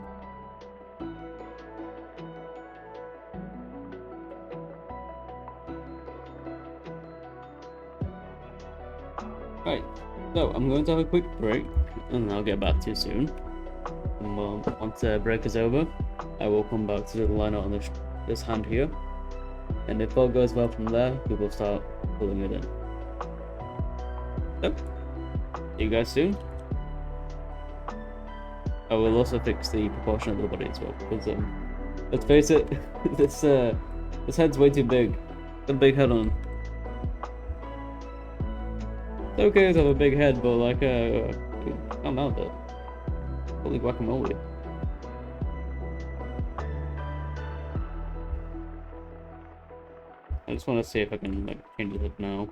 Right, so I'm going to have a quick break and I'll get back to you soon. And once the break is over, I will come back to do the line out on this hand here. And if all goes well from there, we will start pulling it in. So, see you guys soon. I will also fix the proportion of the body as well, because let's face it, this head's way too big. Got a big head on. It's okay to have a big head, but like I'm out there. Holy guacamole. I just want to see if I can like change the head now.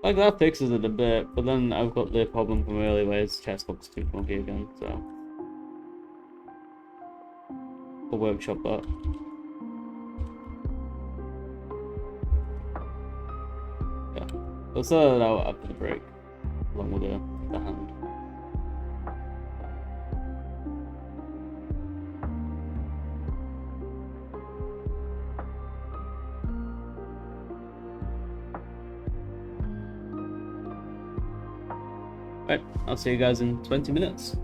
Like that fixes it a bit, but then I've got the problem from earlier where his chest looks too funky again, so we'll workshop that. Yeah, we'll sort that out after the break, along with the hand. Right, I'll see you guys in 20 minutes.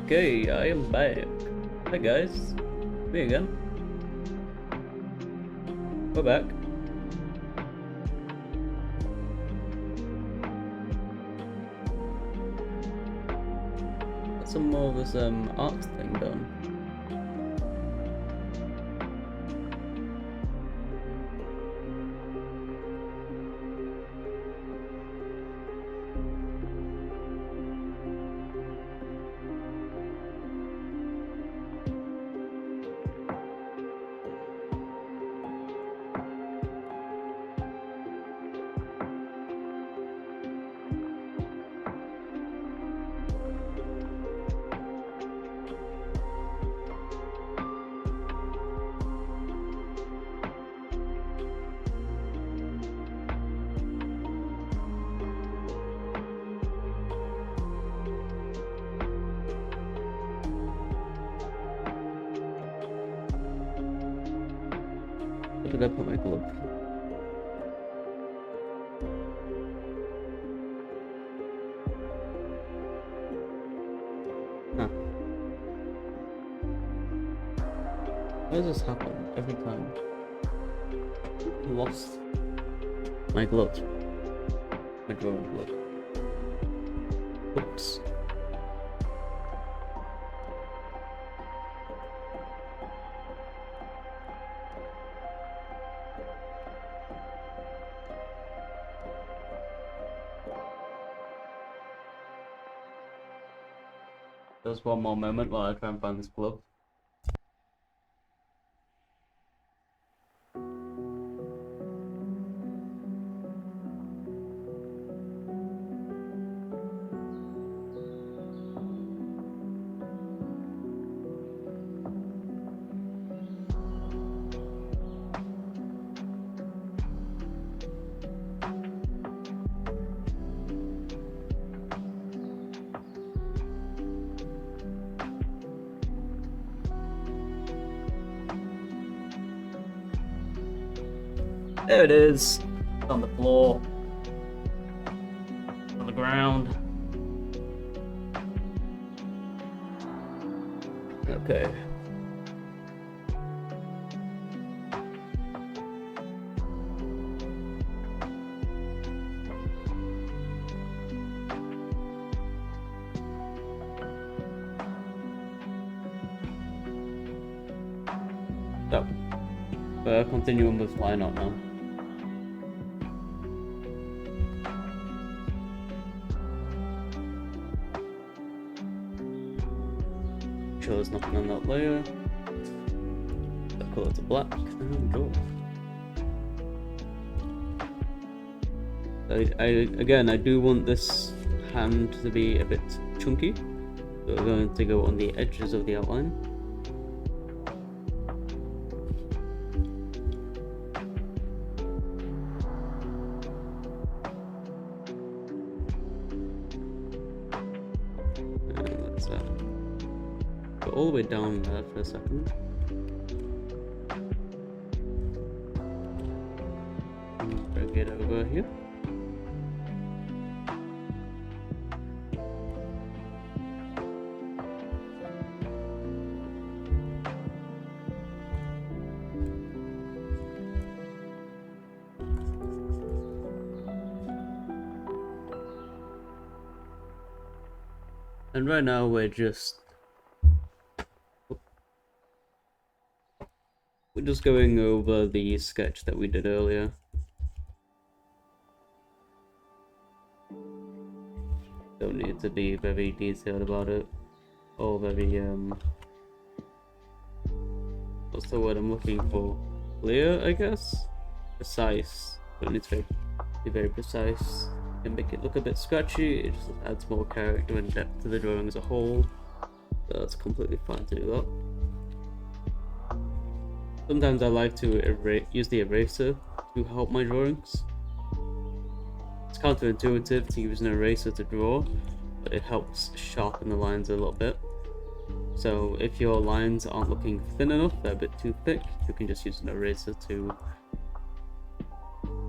Okay, I am back. Hi guys, me again. We're back. Got some more of this arts thing done. Where did I put my glove? Huh. Why does this happen every time? I lost my glove. My drawing glove. Oops. Just one more moment while I try and find this glove. There it is. It's on the floor. On the ground. Okay. So, continuing with why not now. Sure there's nothing on that layer. That color to black. There we go. I do want this hand to be a bit chunky. So we're going to go on the edges of the outline. All the way down there for a second. Bring it over here. And right now we're just going over the sketch that we did earlier. Don't need to be very detailed about it, or very what's the word I'm looking for? Clear, I guess? Precise. Don't need to be very precise. And make it look a bit scratchy. It just adds more character and depth to the drawing as a whole. So that's completely fine to do that. Sometimes I like to use the eraser to help my drawings. It's counterintuitive to use an eraser to draw, but it helps sharpen the lines a little bit. So if your lines aren't looking thin enough, they're a bit too thick, you can just use an eraser to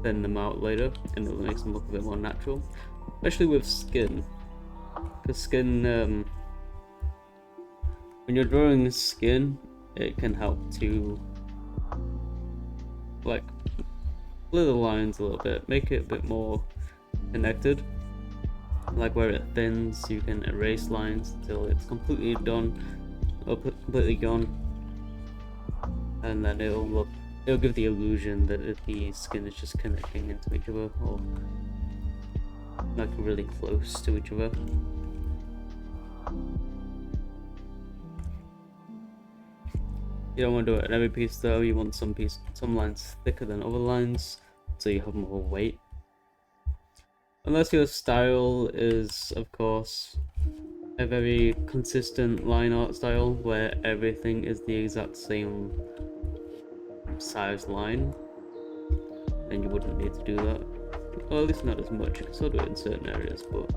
thin them out later, and it makes them look a bit more natural. Especially with skin, because skin, when you're drawing skin, it can help to like blur the lines a little bit, make it a bit more connected. Like where it thins, you can erase lines until it's completely done or completely gone, and then it'll give the illusion that the skin is just connecting into each other, or like really close to each other. You don't want to do it in every piece though. You want some lines thicker than other lines, so you have more weight. Unless your style is, of course, a very consistent line art style where everything is the exact same size line, then you wouldn't need to do that. Or at least not as much. You can still do it in certain areas, but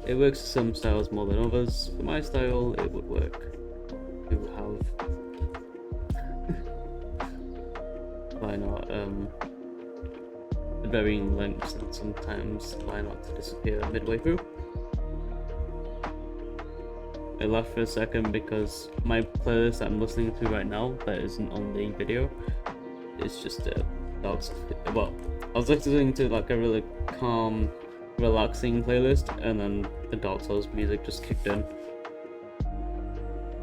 it works for some styles more than others. For my style, it would work to have line art varying lengths, and sometimes line art to disappear midway through. I laughed for a second because my playlist that I'm listening to right now that isn't on the video is just dogs. Well, I was listening to like a really calm, relaxing playlist, and then the Dark Souls music just kicked in.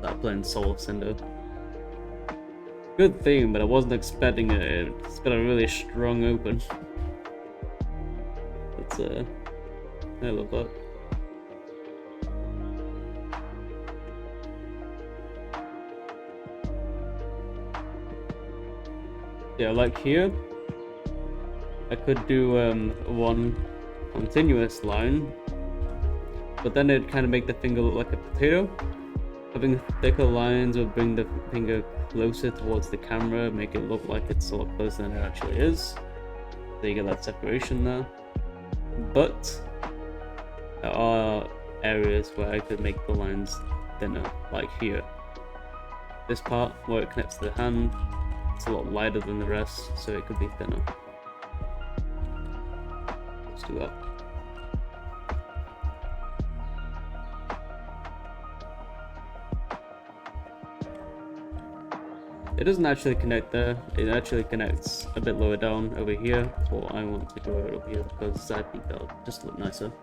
That playing Soul Cinder. Good theme, but I wasn't expecting it. It's got a really strong open. That's I love that. Yeah, like here, I could do one continuous line, but then it'd kind of make the finger look like a potato. Having thicker lines would bring the finger closer towards the camera, make it look like it's a lot closer than it actually is. So you get that separation there. But there are areas where I could make the lines thinner, like here. This part where it connects to the hand, it's a lot lighter than the rest, so it could be thinner. Let's do that. It doesn't actually connect there, it actually connects a bit lower down over here, but I want to go it up here because I think that'll just look nicer.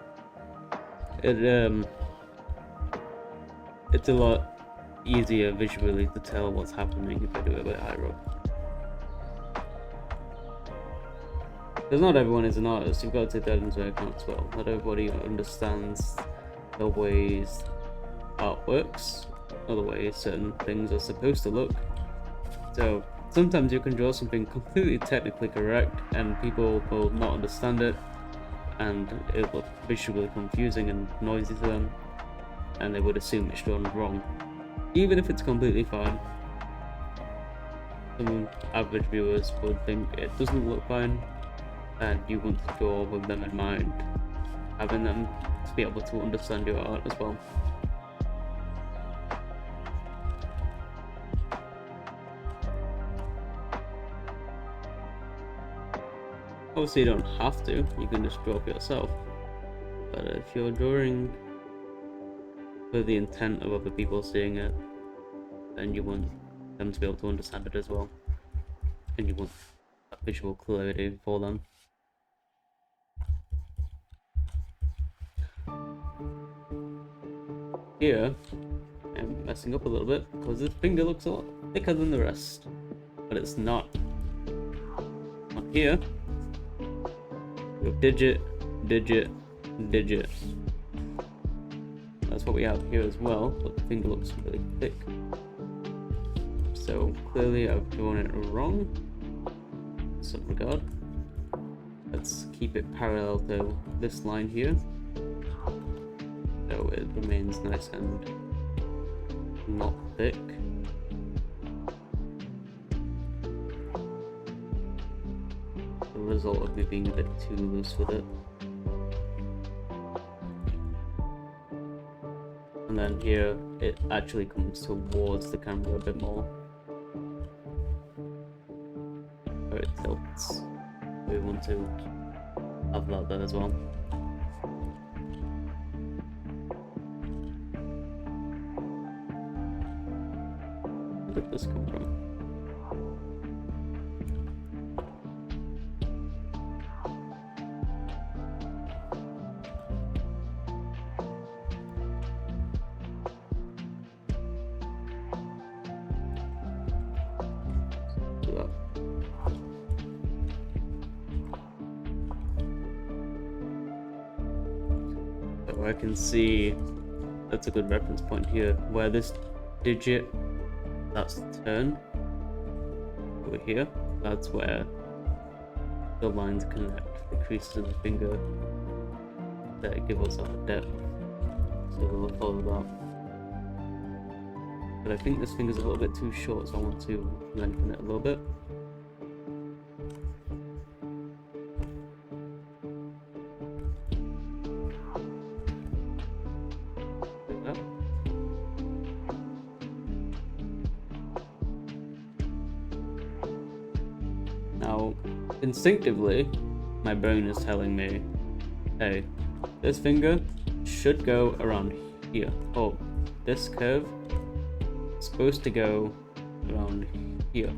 It's a lot easier visually to tell what's happening if I do it a bit higher up. Because not everyone is an artist, you've got to take that into account as well. Not everybody understands the ways art works, or the way certain things are supposed to look. So sometimes you can draw something completely technically correct and people will not understand it, and it will look visually confusing and noisy to them, and they would assume it's drawn wrong, even if it's completely fine. Some average viewers would think it doesn't look fine, and you want to draw with them in mind, having them to be able to understand your art as well. Obviously you don't have to, you can just draw for yourself, but if you're drawing with the intent of other people seeing it, then you want them to be able to understand it as well, and you want that visual clarity for them. Here, I'm messing up a little bit because this finger looks a lot thicker than the rest, but it's not. On here, we have digit, digit, digit. That's what we have here as well, but the finger looks really thick. So clearly I've drawn it wrong in some regard. Let's keep it parallel to this line here, so it remains nice and not thick. a result of me being a bit too loose with it. And then here, it actually comes towards the camera a bit more. Where it tilts. We want to have that there as well. Where did this come from? I can see that's a good reference point here, where this digit, that's the turn over here, that's where the lines connect, the creases in the finger that give us our depth, so we'll follow that. But I think this finger's a little bit too short, so I want to lengthen it a little bit. Now, instinctively, my brain is telling me, hey, this finger should go around here. Oh, this curve is supposed to go around here.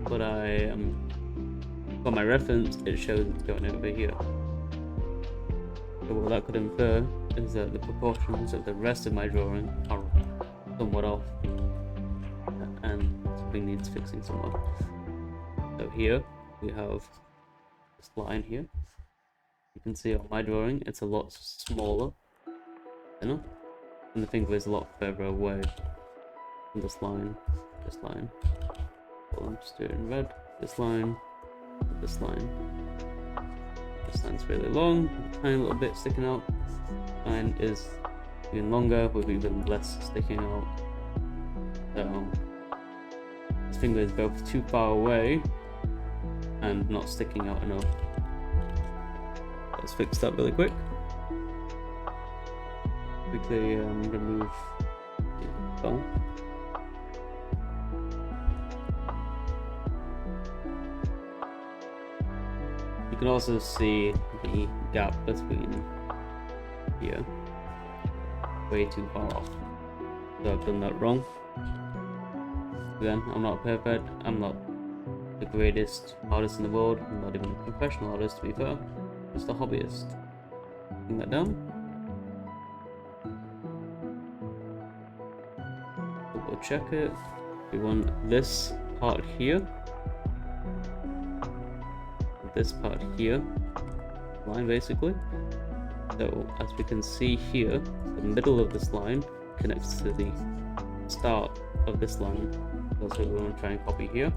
But for my reference, it shows it's going over here. So what that could infer is that the proportions of the rest of my drawing are somewhat off. And something needs fixing somewhere. So here we have this line here. You can see on my drawing it's a lot smaller, and the finger is a lot further away from this line. Well, I'm just doing red. This line. This line's really long, a tiny little bit sticking out. Line is even longer with even less sticking out. So this finger is both too far away and not sticking out enough. Let's fix that really quick. Quickly remove the bone. You can also see the gap between here. Way too far off. So I've done that wrong. Again, I'm not perfect. I'm not the greatest artist in the world. I'm not even a professional artist, to be fair. Just a hobbyist. Bring that down. We'll check it. We want this part here. This part here. Line basically. So as we can see here, the middle of this line connects to the start of this line. That's what we want to try and copy here.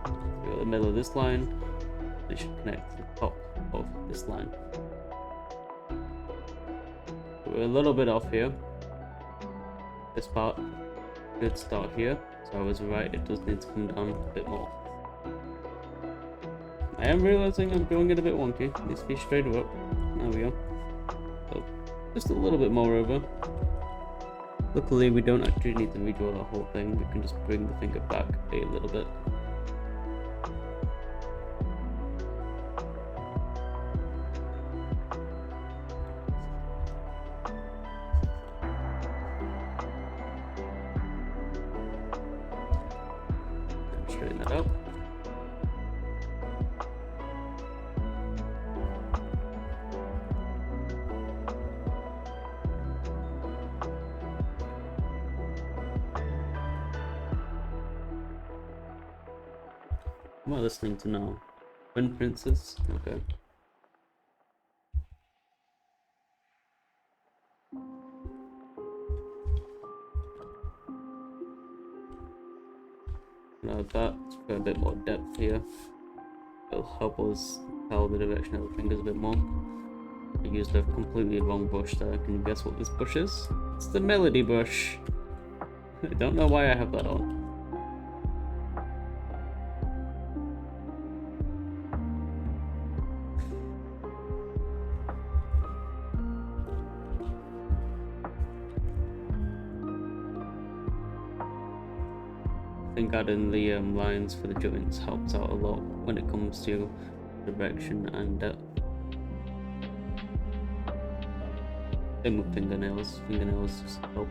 So the middle of this line, it should connect to the top of this line. So we're a little bit off here. This part should start here. So I was right, it does need to come down a bit more. I am realizing I'm doing it a bit wonky. It needs to be straighter up. There we go. So just a little bit more over. Luckily, we don't actually need to redraw the whole thing. We can just bring the finger back a little bit. And straighten that out. What am I listening to now? Wind Princess? Okay. Now that's got a bit more depth here. It'll help us tell the direction of the fingers a bit more. I used a completely wrong brush there. Can you guess what this brush is? It's the Melody brush. I don't know why I have that on. think adding the lines for the joints helps out a lot when it comes to direction and depth. Same with fingernails. Fingernails just help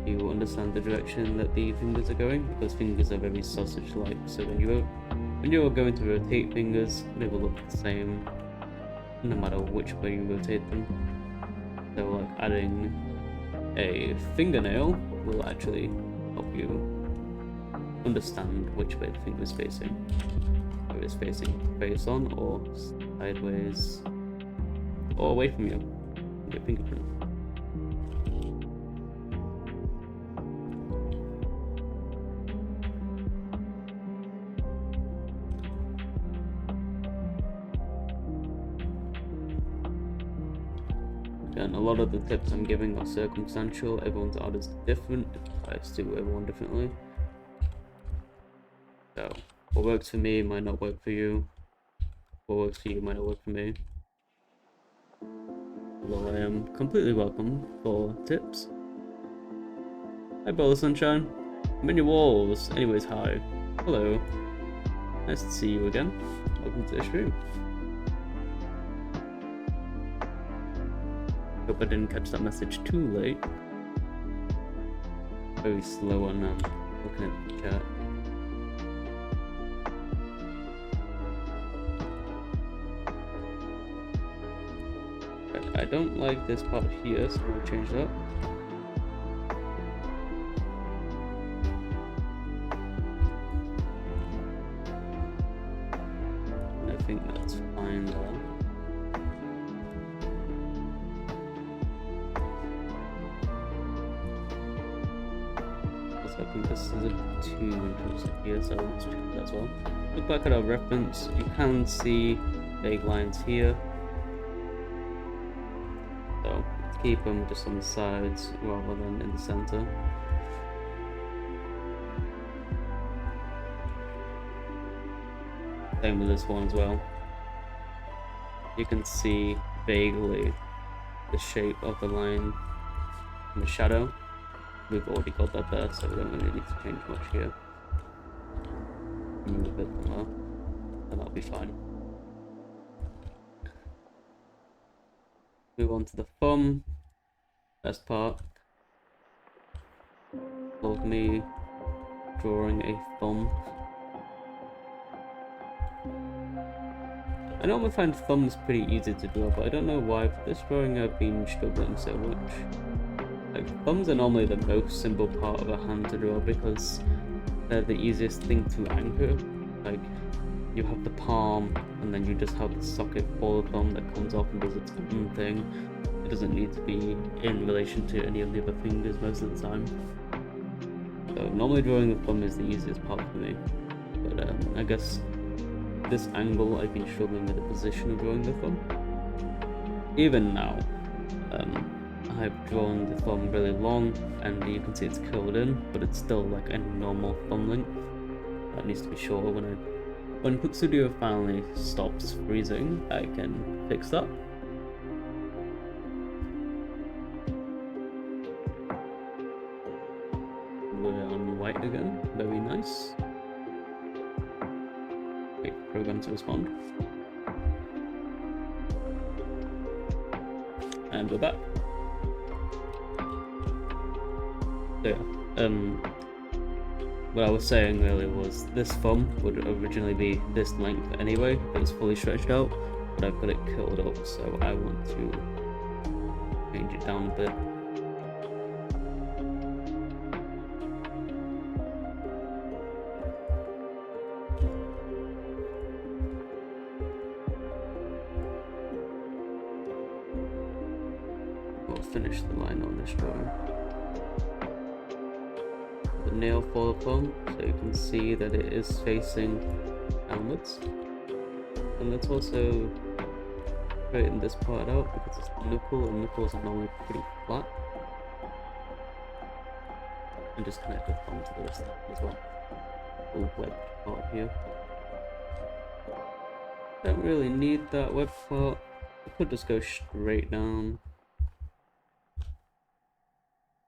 you understand the direction that the fingers are going, because fingers are very sausage-like. So when you're going to rotate fingers, they will look the same no matter which way you rotate them. So like adding a fingernail will actually help you understand which way the finger is facing. Whether it's facing face on or sideways or away from you. Your fingerprint. Again, a lot of the tips I'm giving are circumstantial. Everyone's art is different. It applies to everyone differently. So what works for me might not work for you. What works for you might not work for me. Although I am completely welcome for tips. Hi Bola Sunshine. I'm in your walls. Anyways, hi. Hello. Nice to see you again. Welcome to the stream. Hope I didn't catch that message too late. Very slow on looking at the chat. I don't like this part here, so we'll change that. And I think that's fine there. I think this is a 2 in terms of here, so let's check that as well. Look back at our reference, you can see vague lines here. So let's keep them just on the sides rather than in the center. Same with this one as well. You can see vaguely the shape of the line in the shadow. We've already got that there, so we don't really need to change much here. Move it from there, and that'll be fine. Move on to the thumb. Best part of me drawing a thumb. I normally find thumbs pretty easy to draw, but I don't know why for this drawing I've been struggling so much. Like, thumbs are normally the most simple part of a hand to draw because they're the easiest thing to anchor. Like, you have the palm and then you just have the socket for the thumb that comes off and does its own thing. It doesn't need to be in relation to any of the other fingers most of the time. So normally drawing the thumb is the easiest part for me. But I guess this angle I've been struggling with the position of drawing the thumb. Even now, I've drawn the thumb really long and you can see it's curled in, but it's still like a normal thumb length. That needs to be shorter. When Cook Studio finally stops freezing, I can fix that. We're on white again, very nice. Wait for the program to respond. And we're back. So yeah, what I was saying earlier was this thumb would originally be this length anyway, if it was fully stretched out, but I've got it curled up, so I want to change it down a bit. We'll finish the line on this drawing. The nail for the thumb, so you can see that it is facing downwards. And let's also straighten this part out because it's the knuckle, and knuckles are normally pretty flat. And just connect the thumb to the rest as well. Little webbed part here. Don't really need that webbed part. I could just go straight down.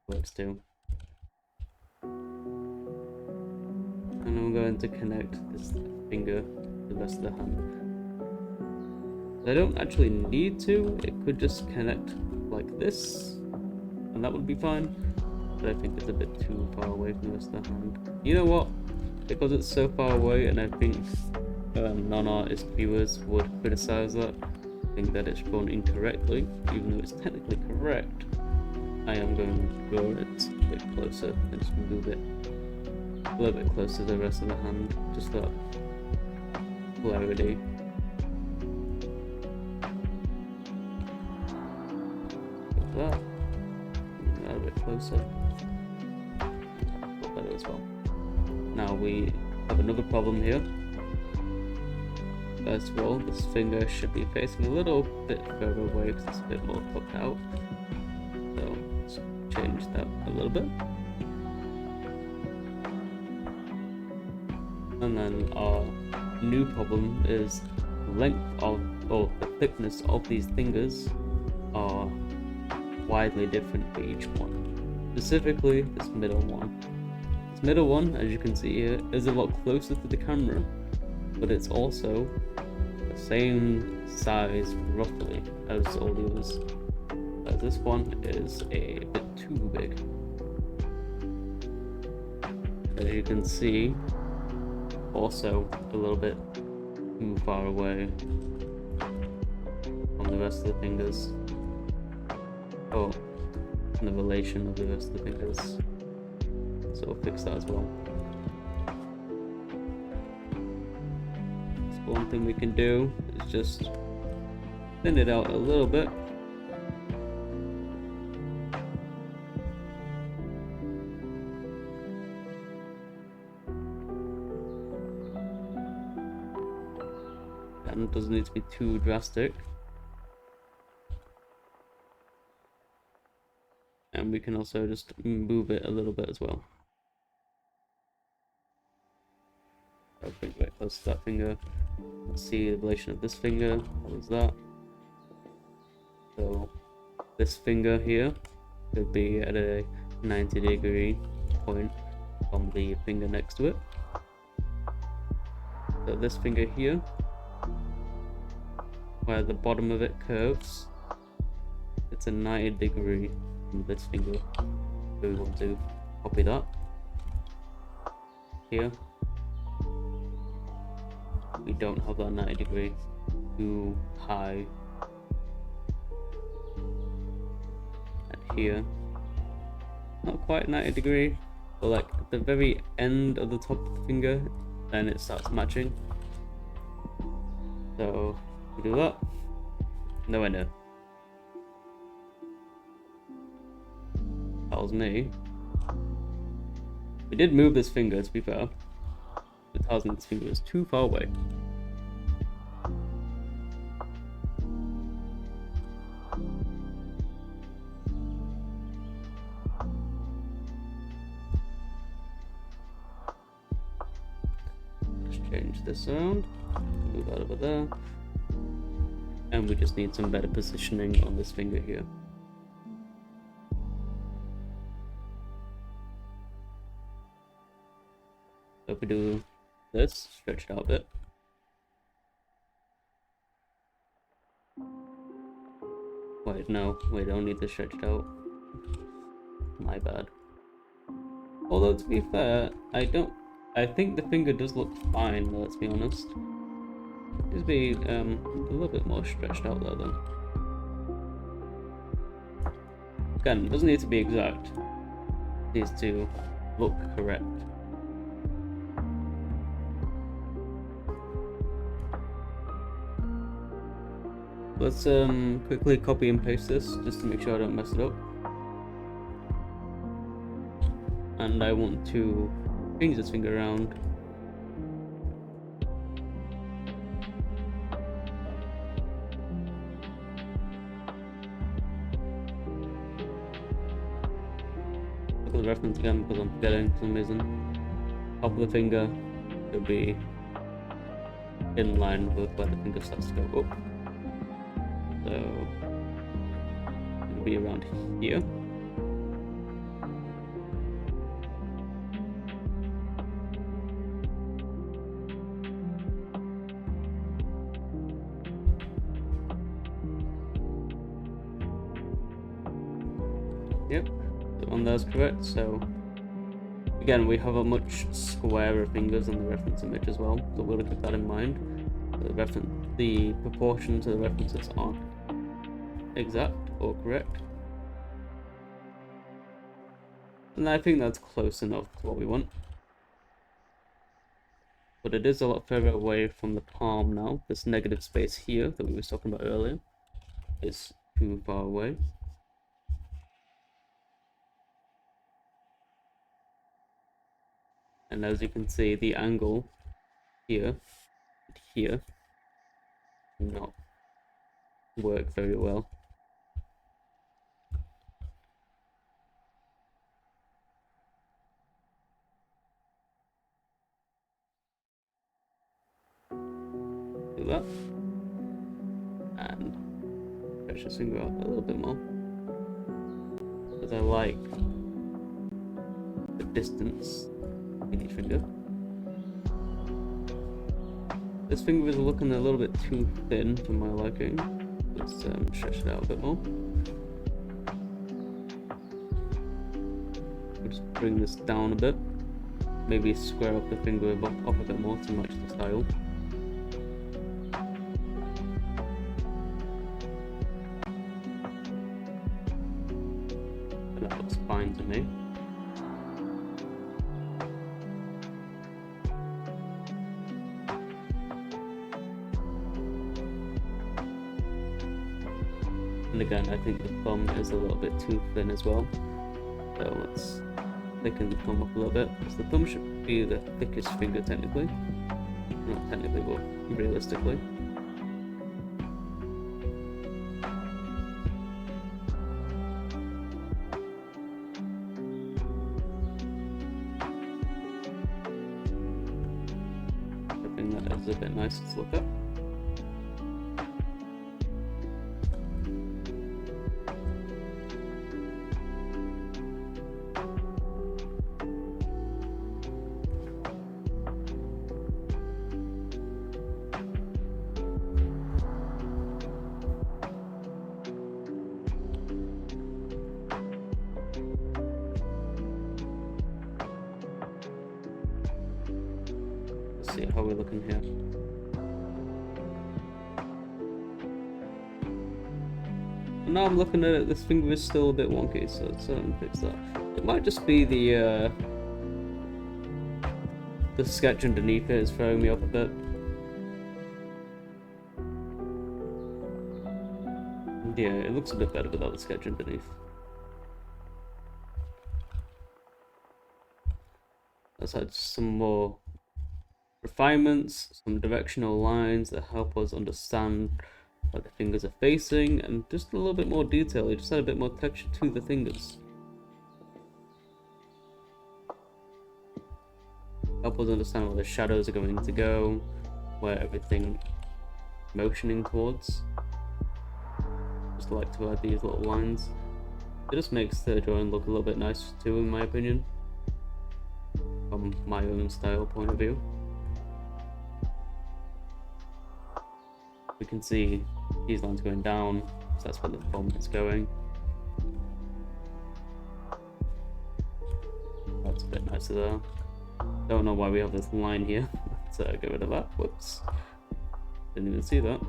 Works too. And I'm going to connect this finger to the rest of the hand. I don't actually need to, it could just connect like this, and that would be fine. But I think it's a bit too far away from the rest of the hand. You know what? Because it's so far away, and I think non-artist viewers would criticize that, think that it's drawn incorrectly, even though it's technically correct. I am going to draw it a bit closer and just move it a little bit closer to the rest of the hand, just for that clarity. Like that. A bit closer. Better as well. Now we have another problem here. First of all, this finger should be facing a little bit further away because it's a bit more popped out. So let's change that a little bit. And then our new problem is the length of, or the thickness of these fingers are widely different for each one. Specifically, this middle one. This middle one, as you can see here, is a lot closer to the camera, but it's also the same size roughly as all the others. This one is a bit too big. As you can see, also a little bit too far away from the rest of the fingers. Oh, and the relation of the rest of the fingers. So we'll fix that as well. So one thing we can do is just thin it out a little bit. And it doesn't need to be too drastic. And we can also just move it a little bit as well. I'll bring it right close to that finger. Let's see the relation of this finger. What is that? So this finger here could be at a 90-degree point from the finger next to it. So this finger here, where the bottom of it curves, it's a 90-degree from this finger. So we want to copy that here. We don't have that 90-degree too high. And here, not quite 90-degree, but like at the very end of the top of the finger, then it starts matching. So we do that. No, I know. Tells me we did move this finger, to be fair. It tells me this finger is too far away. Let's change this around. Move that over there. And we just need some better positioning on this finger here. So if we do this, stretch it out a bit. Wait, no, we don't need to stretch it out. My bad. Although to be fair, I think the finger does look fine, let's be honest. Just be a little bit more stretched out there then. Again, it doesn't need to be exact. It needs to look correct. Let's quickly copy and paste this just to make sure I don't mess it up. And I want to change this finger around. Look at the reference again because I'm forgetting for some reason. Top of the finger should be in line with where the finger starts to go up. So it'll be around here. Yep, the one that's correct. So again, we have a much squarer fingers in the reference image as well, so we'll keep that in mind. The proportions of the references aren't exact or correct, and I think that's close enough to what we want. But it is a lot further away from the palm now. This negative space here that we were talking about earlier is too far away. And as you can see, the angle here and here do not work very well. Do that. And stretch this finger out a little bit more. Because I like the distance in each finger. This finger is looking a little bit too thin for my liking. Let's stretch it out a bit more. We'll just bring this down a bit. Maybe square up the finger up a bit more to match the style. And that looks fine to me. And again, I think the thumb is a little bit too thin as well. So let's thicken the thumb up a little bit, because the thumb should be the thickest finger technically. Not technically, but realistically. I think that is a bit nice to look at. See how we're looking here. And now I'm looking at it, this finger is still a bit wonky, so let's fix that. It might just be the sketch underneath it is throwing me off a bit. Yeah, it looks a bit better without the sketch underneath. Let's add some more refinements, some directional lines that help us understand where the fingers are facing, and just a little bit more detail. You just add a bit more texture to the fingers. Help us understand where the shadows are going to go, where everything motioning towards. Just like to add these little lines. It just makes the drawing look a little bit nicer too, in my opinion, from my own style point of view. We can see these lines going down, so that's where the thumb is going. That's a bit nicer there. Don't know why we have this line here. Let's get rid of that. Whoops. Didn't even see that.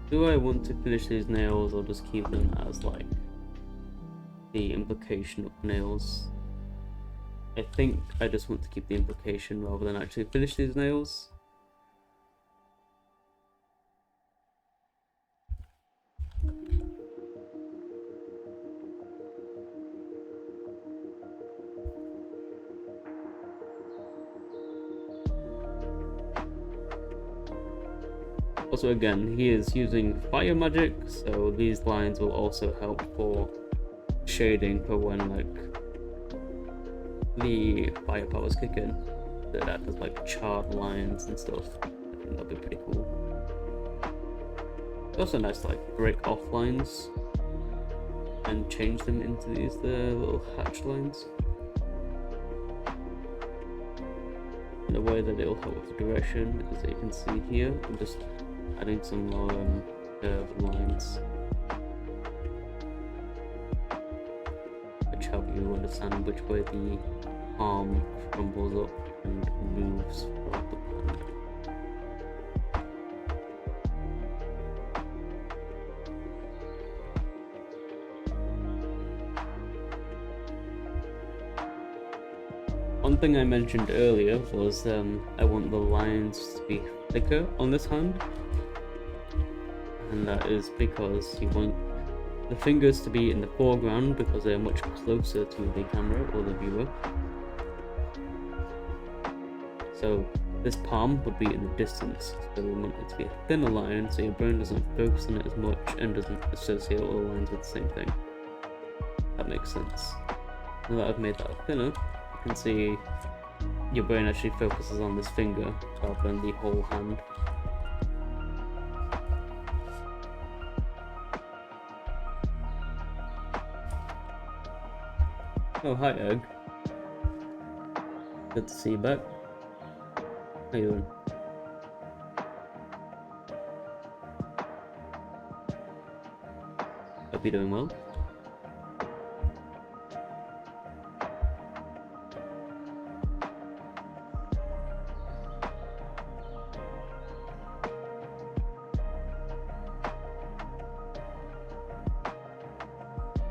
Do I want to finish these nails or just keep them as like the implication of nails? I think I just want to keep the implication rather than actually finish these nails. Also, again, he is using fire magic, so these lines will also help for shading for when like the fire powers kick in. That act as like charred lines and stuff. I think that'd be pretty cool. Also nice to like break off lines and change them into these little hatch lines. And the way that it'll help with the direction is that you can see here, I'm just adding some more curved lines, which help you understand which way the arm crumbles up and moves throughout the pond. One thing I mentioned earlier was I want the lines to be thicker on this hand, and that is because you want the fingers to be in the foreground because they're much closer to the camera or the viewer. So this palm would be in the distance, so we want it to be a thinner line so your brain doesn't focus on it as much and doesn't associate all the lines with the same thing. That makes sense. Now that I've made that thinner, you can see your brain actually focuses on this finger rather than the whole hand. Oh, hi Egg. Good to see you back. How you doing? Hope you're doing well.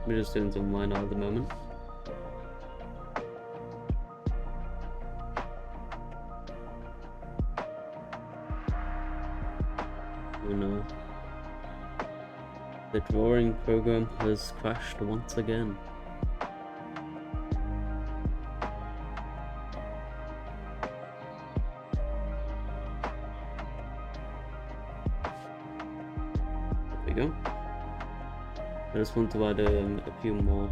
We're just doing some line art at the moment. Oh no. The drawing program has crashed once again. There we go. I just want to add a few more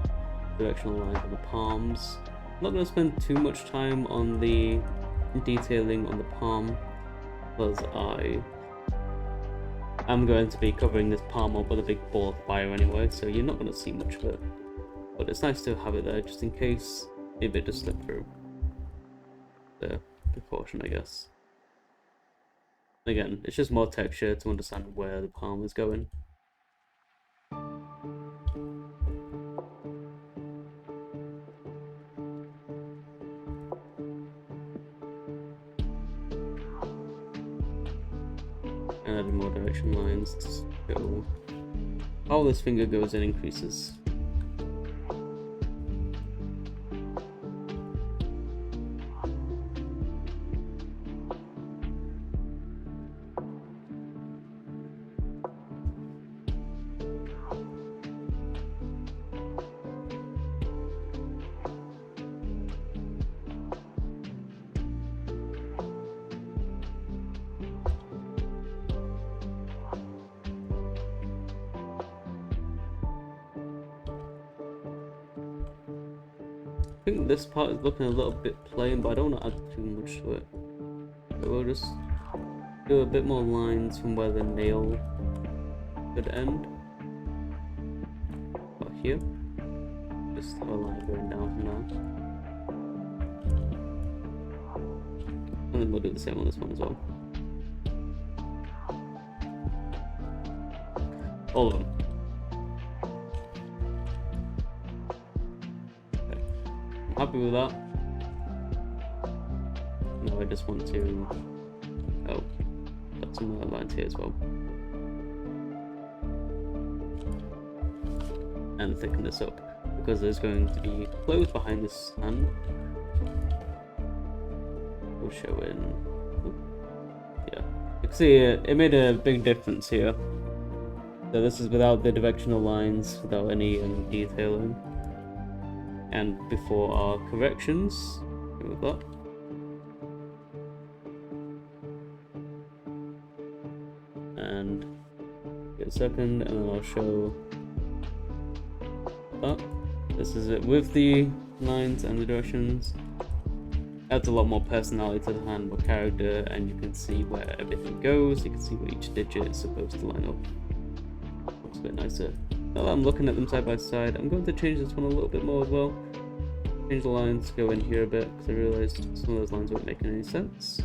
directional lines on the palms. I'm not going to spend too much time on the detailing on the palm because I'm going to be covering this palm up with a big ball of fire anyway, so you're not going to see much of it. But it's nice to have it there just in case if it does slip through. The precaution, I guess. Again, it's just more texture to understand where the palm is going. And adding more direction lines to show how this finger goes and increases. I think this part is looking a little bit plain, but I don't want to add too much to it. So we'll just do a bit more lines from where the nail could end. About here. Just have a line going down from there. And then we'll do the same on this one as well. All of them. Happy with that. Now I just want to put some lines here as well. And thicken this up because there's going to be clothes behind this hand. We'll show in. Yeah. You can see it made a big difference here. So this is without the directional lines, without any detailing. And before our corrections, with that. a second, and then I'll show that. This is it with the lines and the directions. Adds a lot more personality to the hand, more character, and you can see where everything goes. You can see where each digit is supposed to line up. Looks a bit nicer. Now that I'm looking at them side by side, I'm going to change this one a little bit more as well. Change the lines, go in here a bit, because I realised some of those lines weren't making any sense.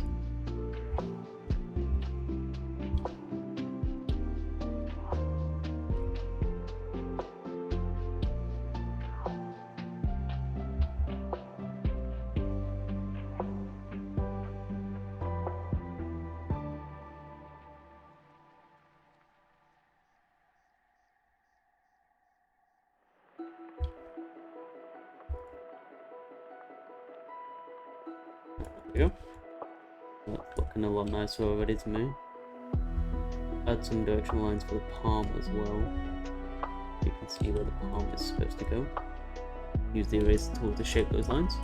There we go. That's looking a lot nicer already to me. Add some directional lines for the palm as well. You can see where the palm is supposed to go. Use the eraser tool to shape those lines.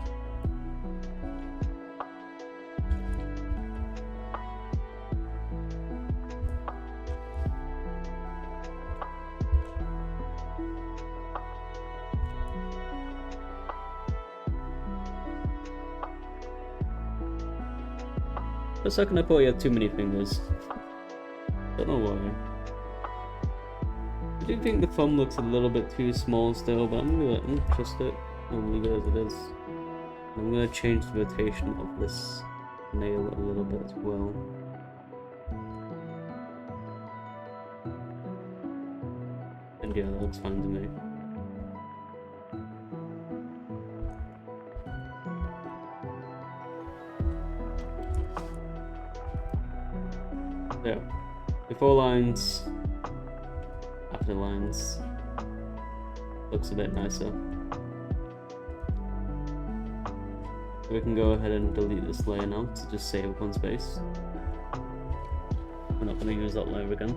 For a second I thought he had too many fingers. Don't know why. I do think the thumb looks a little bit too small still, but I'm gonna trust it. I'm gonna leave it as it is. I'm gonna change the rotation of this nail a little bit as well. And yeah, that looks fine to me. There. Before lines, after lines, looks a bit nicer. We can go ahead and delete this layer now to just save up on space. We're not going to use that layer again.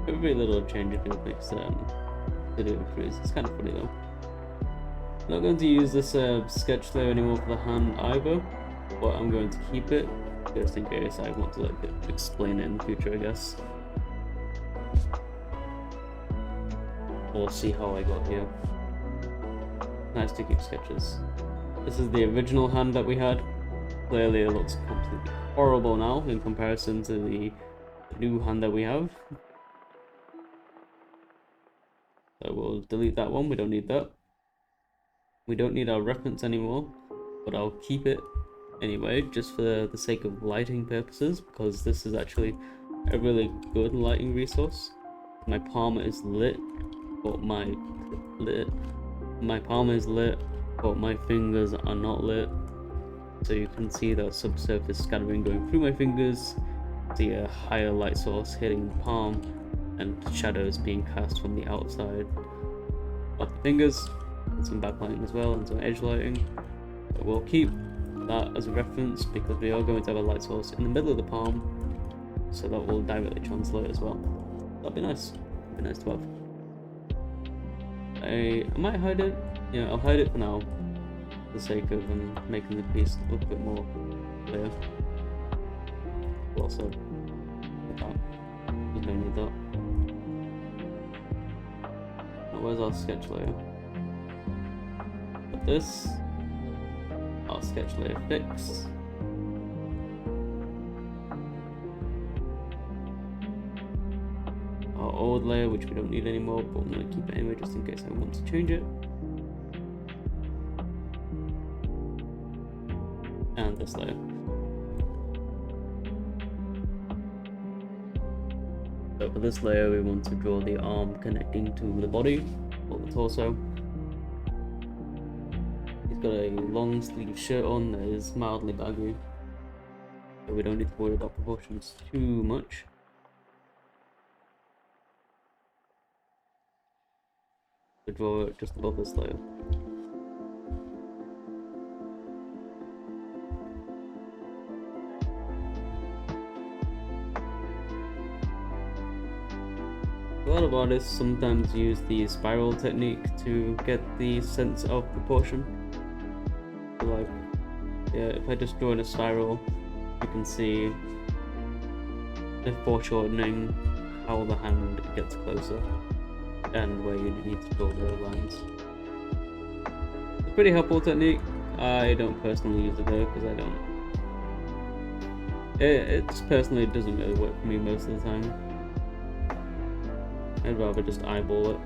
Every little change you can fix to do it freeze. It's kind of funny though. I'm not going to use this sketch layer anymore for the hand either, but I'm going to keep it just in case I want to like explain it in the future, I guess. We'll see how I got here. Nice to keep sketches. This is the original hand that we had. Clearly it looks completely horrible now in comparison to the new hand that we have. So we'll delete that one, we don't need that. We don't need our reference anymore, but I'll keep it anyway, just for the sake of lighting purposes, because this is actually a really good lighting resource. My palm is lit, but my palm is lit, but my fingers are not lit. So you can see that subsurface scattering going through my fingers, see a higher light source hitting the palm, and shadows being cast from the outside of the fingers, and some backlighting as well, and some edge lighting. But we'll keep that as a reference because we are going to have a light source in the middle of the palm, so that will directly translate as well. That'd be nice. That'd be nice to have. I might hide it. Yeah, I'll hide it for now, for the sake of making the piece look a bit more clear. But also, you don't need that. Where's our sketch layer? Put this, our sketch layer fix. Our old layer, which we don't need anymore, but I'm going to keep it anyway just in case I want to change it. And this layer. So for this layer we want to draw the arm connecting to the body, or the torso. He's got a long sleeve shirt on that is mildly baggy, so we don't need to worry about proportions too much. to draw it just above this layer. A lot of artists sometimes use the spiral technique to get the sense of proportion. So like, yeah, if I just draw in a spiral, you can see the foreshortening how the hand gets closer and where you need to draw the lines. It's a pretty helpful technique. I don't personally use it though, because I don't. It just personally doesn't really work for me most of the time. I'd rather just eyeball it.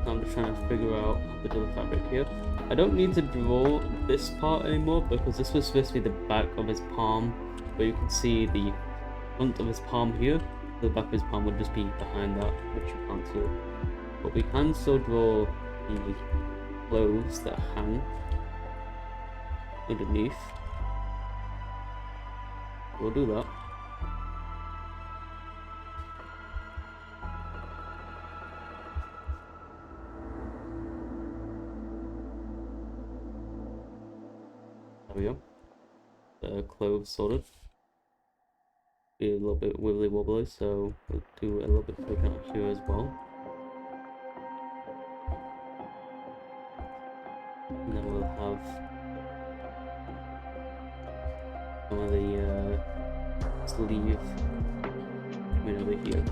I'm just trying to figure out how to do the fabric here. I don't need to draw this part anymore because this was supposed to be the back of his palm, but you can see the front of his palm here. The back of his palm would just be behind that, which you can't see. But we can still draw the clothes that hang underneath. We'll do that. There we go. The clothes sorted. Be a little bit wibbly wobbly, so we'll do a little bit of flipping out here as well. And then we'll have some of the sleeve coming over here.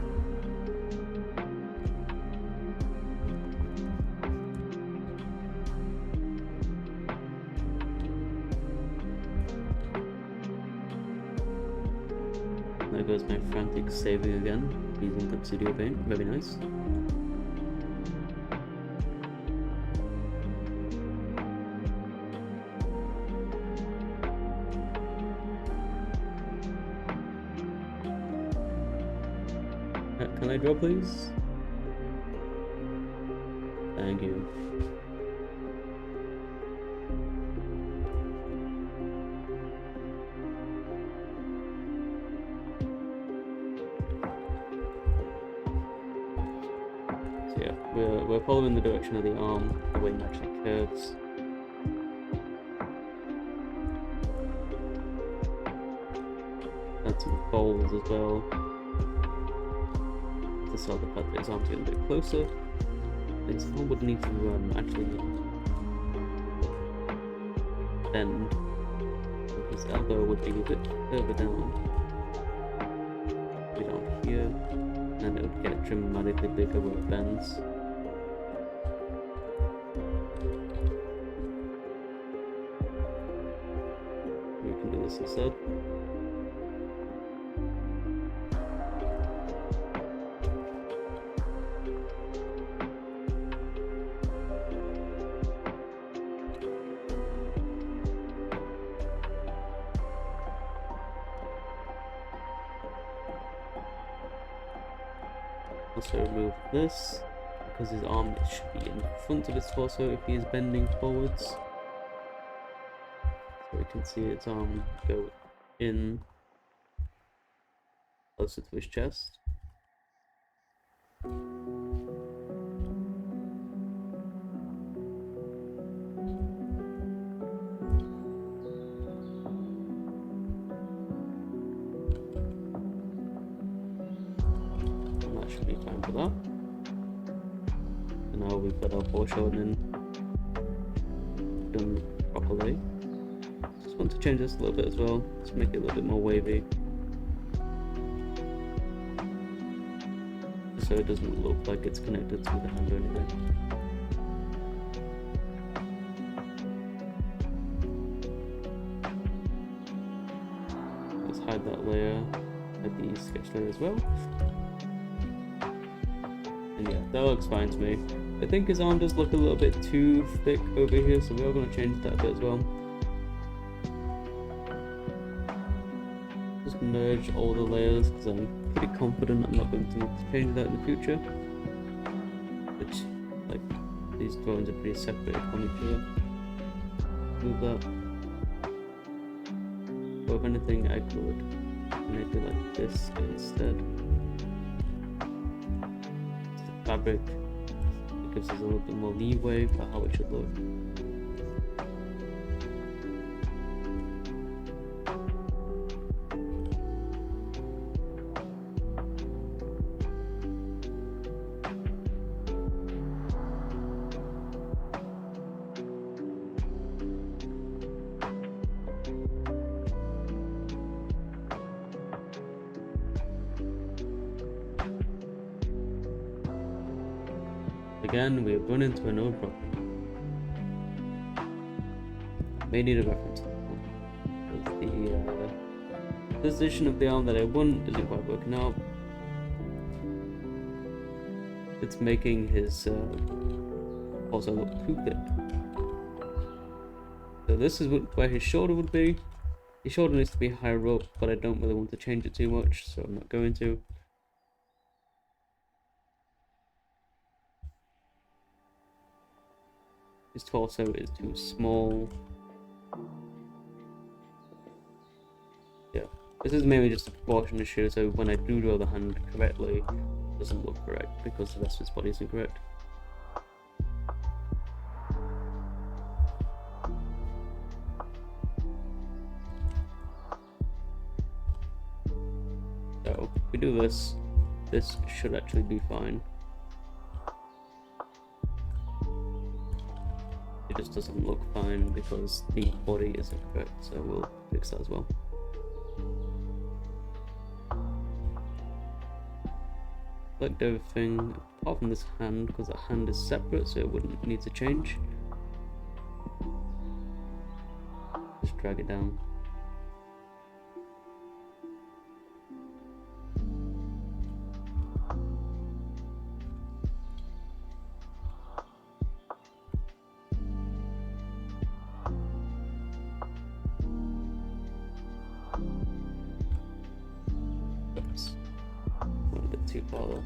There goes my frantic saving again, using the studio paint, very nice. Can I draw, please? Thank you. So yeah, we're following the direction of the arm, the way it actually curves. Add some folds as well. To sell the fact that his arm's getting a bit closer. His arm would need to actually bend. His elbow would be a bit further down. Maybe down here. And it would get dramatically bigger where it bends. We can do this instead. Also remove this, because his arm should be in front of his torso if he is bending forwards. So we can see its arm go in closer to his chest. Should be fine for that. And now we've got our foreshortening done properly. Just want to change this a little bit as well, to make it a little bit more wavy. So it doesn't look like it's connected to the hand or anything. Let's hide that layer, hide the sketch layer as well. And yeah, that looks fine to me. I think his arm does look a little bit too thick over here, so we are going to change that a bit as well. Just merge all the layers, because I'm pretty confident I'm not going to need to change that in the future. Which, like, these drawings are pretty separated from each other. Move that. or if anything I could make it like this instead. The fabric gives us a little bit more leeway for how it should look. Again, we have run into another problem. May need a reference. The position of the arm that I want isn't quite working out. It's making his also look too thick. So this is where his shoulder would be. His shoulder needs to be higher up, but I don't really want to change it too much, so I'm not going to. His torso is too small. Yeah, this is mainly just a proportion issue, so when I do draw the hand correctly, it doesn't look correct because the rest of his body isn't correct. So, if we do this, this should actually be fine. It just doesn't look fine because the body isn't correct, so we'll fix that as well. Select everything apart from this hand because that hand is separate, so it wouldn't need to change. Just drag it down. Went a bit too far though.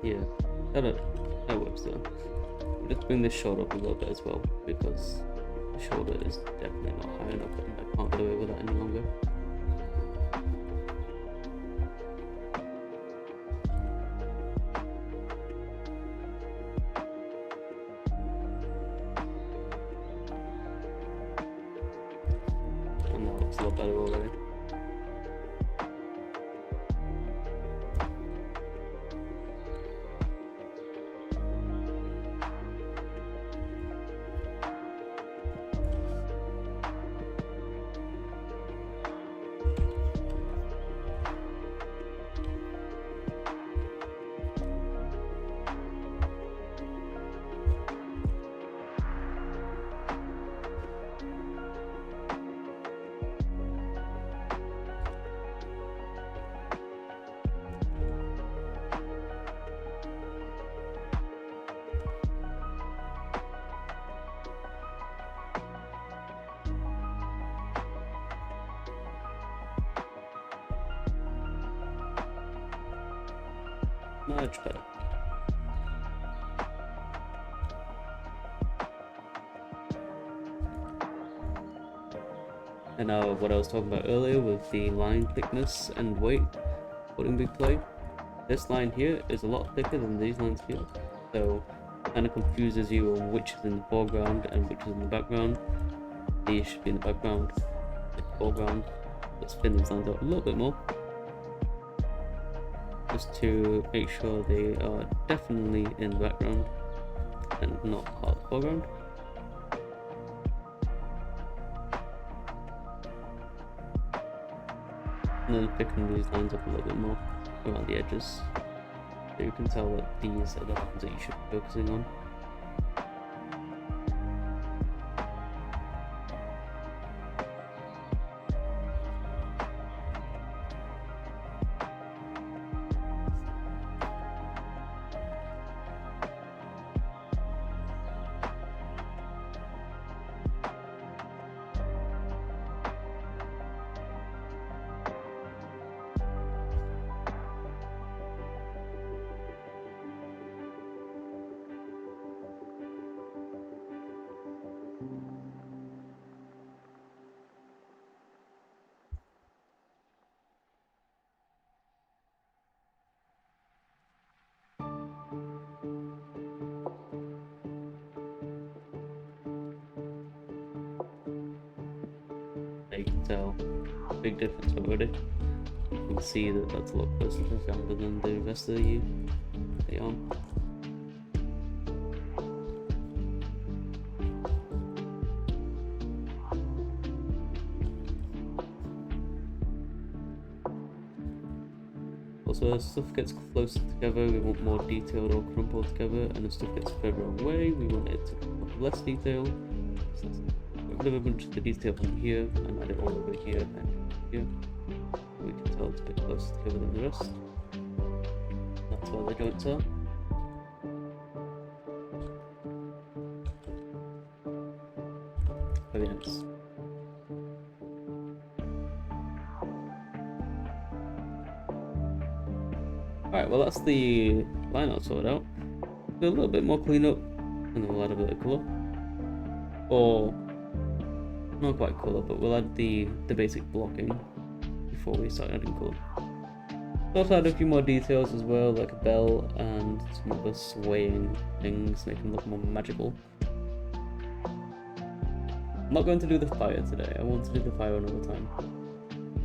Yeah, that works though. Let's bring this shoulder up a little bit as well because the shoulder is definitely not high enough and I can't get away with that any longer. And that looks a lot better already. Much better. And now what I was talking about earlier with the line thickness and weight putting big play. This line here is a lot thicker than these lines here, so it kind of confuses you on which is in the foreground and which is in the background. These should be in the background, the foreground. Let's thin these lines out a little bit more. just to make sure they are definitely in the background and not part of the foreground. And then picking these lines up a little bit more around the edges, so you can tell that these are the lines that you should be focusing on. You can tell big difference already. You can see that that's a lot closer to the camera than the rest of the arm. Also, as stuff gets closer together, we want more detailed or crumpled together, and as stuff gets further away, we want it to have less detail. So get rid of a bunch of the detail from here and add it all over here and here. We can tell it's a bit closer together than the rest. That's where the joints are. Very nice. Alright, well that's the line art sorted out. Do a little bit more cleanup, and then we'll add a bit of colour. Or, not quite colour, but we'll add the basic blocking before we start adding colour. We'll also add a few more details as well, like a bell and some other swaying things, make them look more magical. I'm not going to do the fire today, I want to do the fire another time.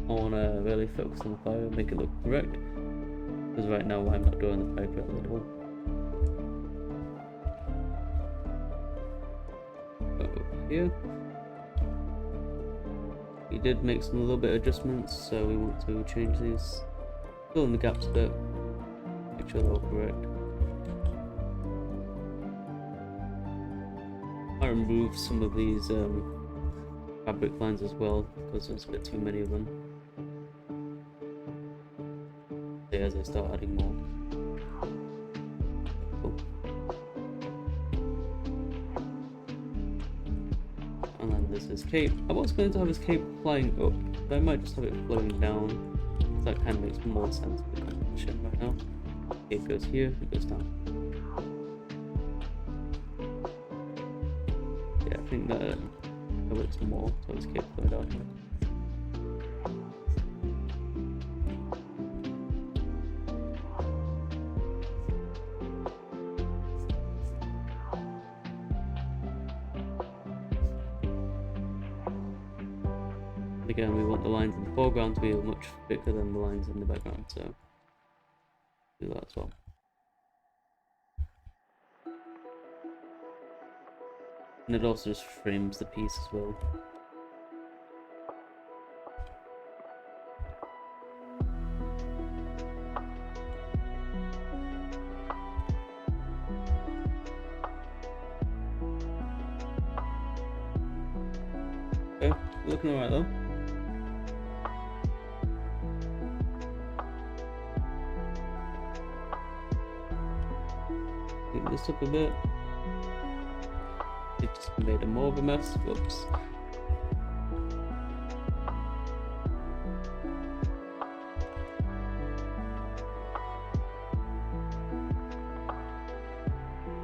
I want to really focus on the fire, make it look correct. Because right now I'm not doing the fire correctly at all. Over here. We did make some little bit of adjustments, so we want to change these. Fill in the gaps a bit. Make sure they're all correct. I remove some of these fabric lines as well, because there's a bit too many of them. As I start adding more. Cool. And then there's his cape. I was going to have his cape flying up, but I might just have it flowing down. So that kind of makes more sense for the composition right now. Cape goes here, it goes down. Yeah, I think that works more, so his cape flowing down here. Again, we want the lines in the foreground to be much thicker than the lines in the background, so do that as well. And it also just frames the piece as well. Okay, looking alright though. Clean this up a bit. It just made a more of a mess. Whoops.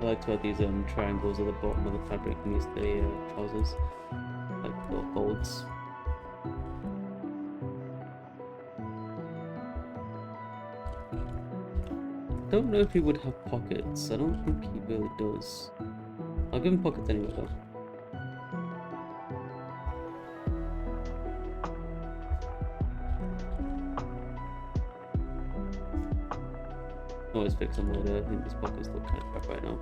I like to add these triangles at the bottom of the fabric and use the trousers, like little folds. I don't know if he would have pockets. I don't think he really does. I'll give him pockets anyway though. Always fix them later. I think these pockets look kind of crap right now.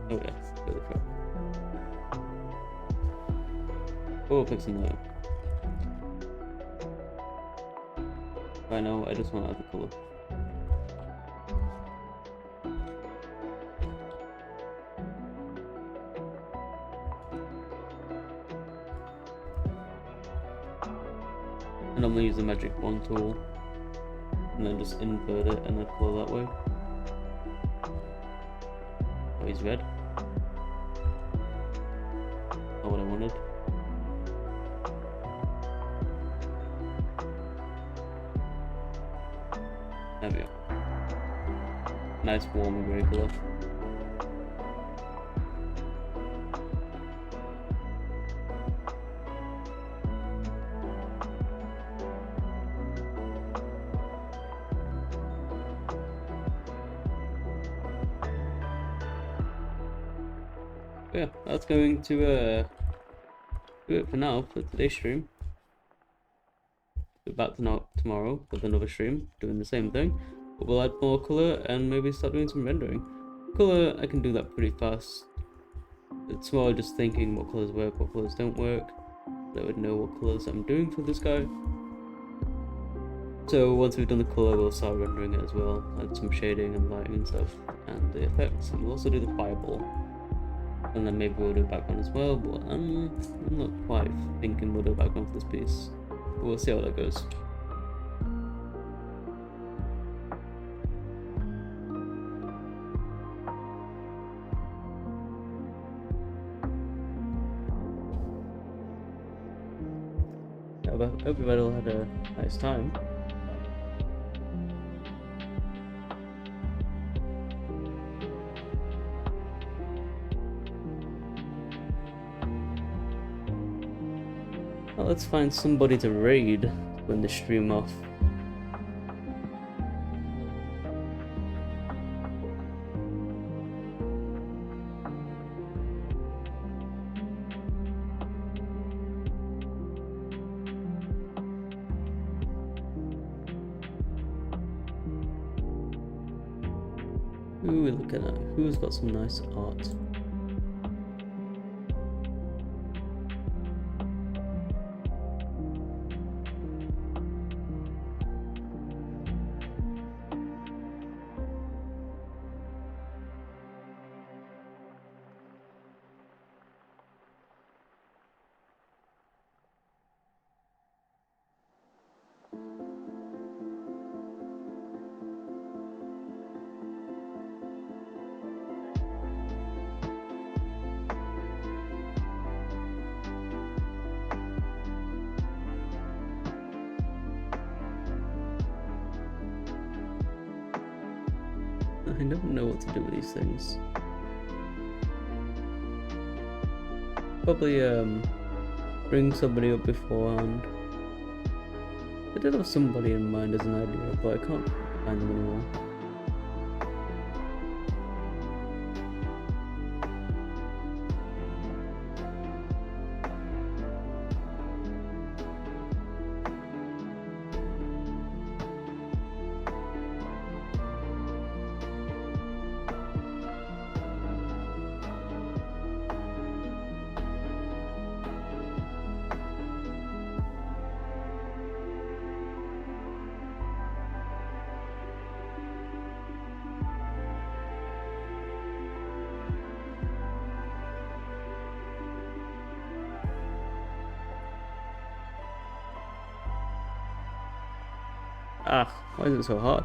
Oh yeah, really crap. Oh, fix them later. Right now, I just want other color. I normally use the magic wand tool and then just invert it and then color that way. Oh, he's red. Not what I wanted. There we go. Nice warm grey colour. Yeah, that's going to do it for now for today's stream. Be back tomorrow with another stream doing the same thing, but we'll add more color and maybe start doing some rendering. Color, I can do that pretty fast. It's more just thinking what colors work, what colors don't work. I would know what colors I'm doing for this guy. So once we've done the color, we'll start rendering it as well, add some shading and lighting and stuff, and the effects, and we'll also do the fireball. And then maybe we'll do a background as well, but I'm not quite thinking we'll do a background for this piece. But we'll see how that goes. I hope everybody all had a nice time. Well, let's find somebody to raid when the stream off. Who are we looking at? Who's got some nice art? I never know what to do with these things. Probably bring somebody up beforehand. I did have somebody in mind as an idea, but I can't find them anymore. Ah, why is it so hard?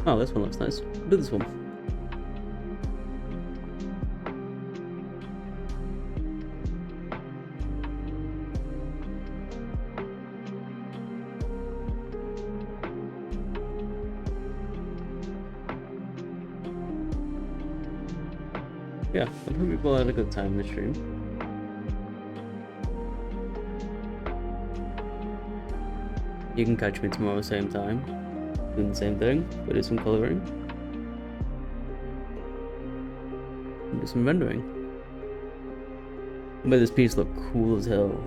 Oh, this one looks nice. Do this one. yeah, I hope people had a good time in the stream. You can catch me tomorrow same time, doing the same thing, but do some coloring. And do some rendering. But this piece look cool as hell.